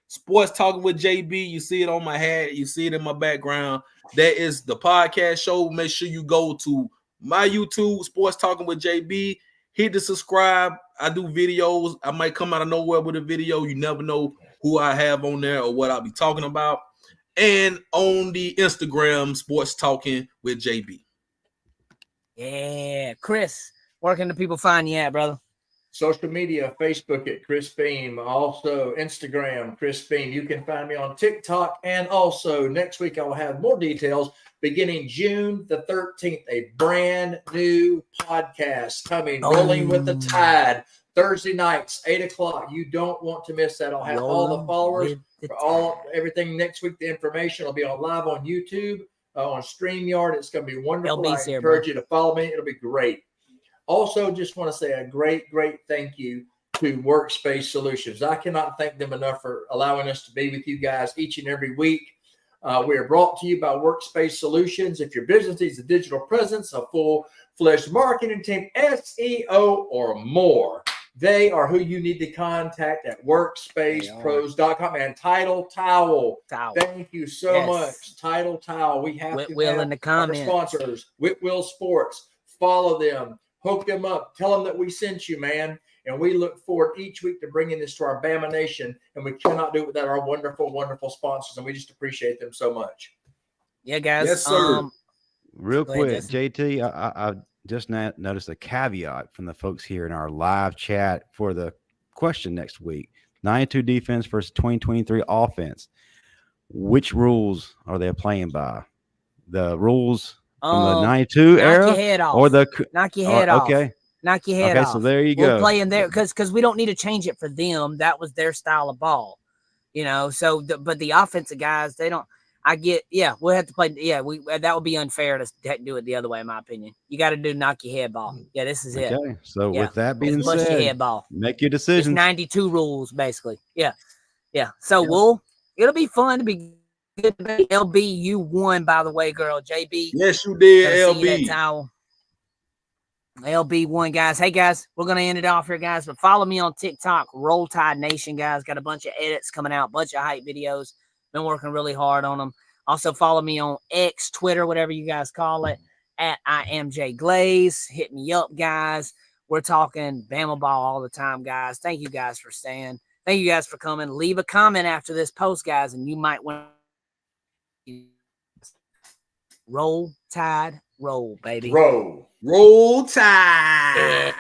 sports talking with JB. You see it on my hat. You see it in my background. That is the podcast show. Make sure you go to my YouTube, Sports Talking with JB. Hit the subscribe. I do videos. I might come out of nowhere with a video. You never know who I have on there or what I'll be talking about. And on the Instagram, Sports Talking with JB. Yeah. Chris, where can the people find you at, brother? Social media, Facebook at Chris Beam, also Instagram, Chris Beam. You can find me on TikTok, and also next week I will have more details. Beginning June the 13th, a brand new podcast coming, Rolling with the Tide, Thursday nights, 8 o'clock. You don't want to miss that. I'll have all the followers, everything next week. The information will be on live on YouTube, on StreamYard. It's going to be wonderful. LB's I here, encourage bro. you to follow me. It'll be great. Also, just want to say a great thank you to Workspace Solutions. I cannot thank them enough for allowing us to be with you guys each and every week. We are brought to you by Workspace Solutions. If your business needs a digital presence, a full-fledged marketing team, SEO, or more, they are who you need to contact at workspacepros.com. And Title Towel. Thank you so much. Title Towel. We have Whitwill to have in the comments. our sponsors, Whitwill Sports. Follow them. Hook them up. Tell them that we sent you, man. And we look forward each week to bringing this to our Bama Nation. And we cannot do it without our wonderful, wonderful sponsors. And we just appreciate them so much. Yeah, guys. Yes, sir. Real Go ahead, quick, Justin. JT, I just noticed a caveat from the folks here in our live chat for the question next week. 92 defense versus 2023 offense. Which rules are they playing by? The rules from the 92 knock era your head off. or the knock your head off. Okay. Knock your head off. So there you We'll go. play in there because we don't need to change it for them. That was their style of ball, So, but the offensive guys, they don't. I get. Yeah, we'll have to play. Yeah, that would be unfair to do it the other way, in my opinion. You got to do knock your head ball. Yeah, this is it. Okay. So Yeah. with that being It's bust your head said, ball. make your It's decisions. 92 rules basically. Yeah. So it'll be fun to be good. LB, you won, by the way, girl. JB. Yes, you did, Gotta see you that LB. towel. LB won, guys. Hey, guys, we're going to end it off here, guys. But follow me on TikTok, Roll Tide Nation, guys. Got a bunch of edits coming out, bunch of hype videos. Been working really hard on them. Also, follow me on X, Twitter, whatever you guys call it, at IamJGlaze. Hit me up, guys. We're talking Bama ball all the time, guys. Thank you guys for staying. Thank you guys for coming. Leave a comment after this post, guys, and you might win. Roll Tide, roll, baby. Roll. Roll Tide.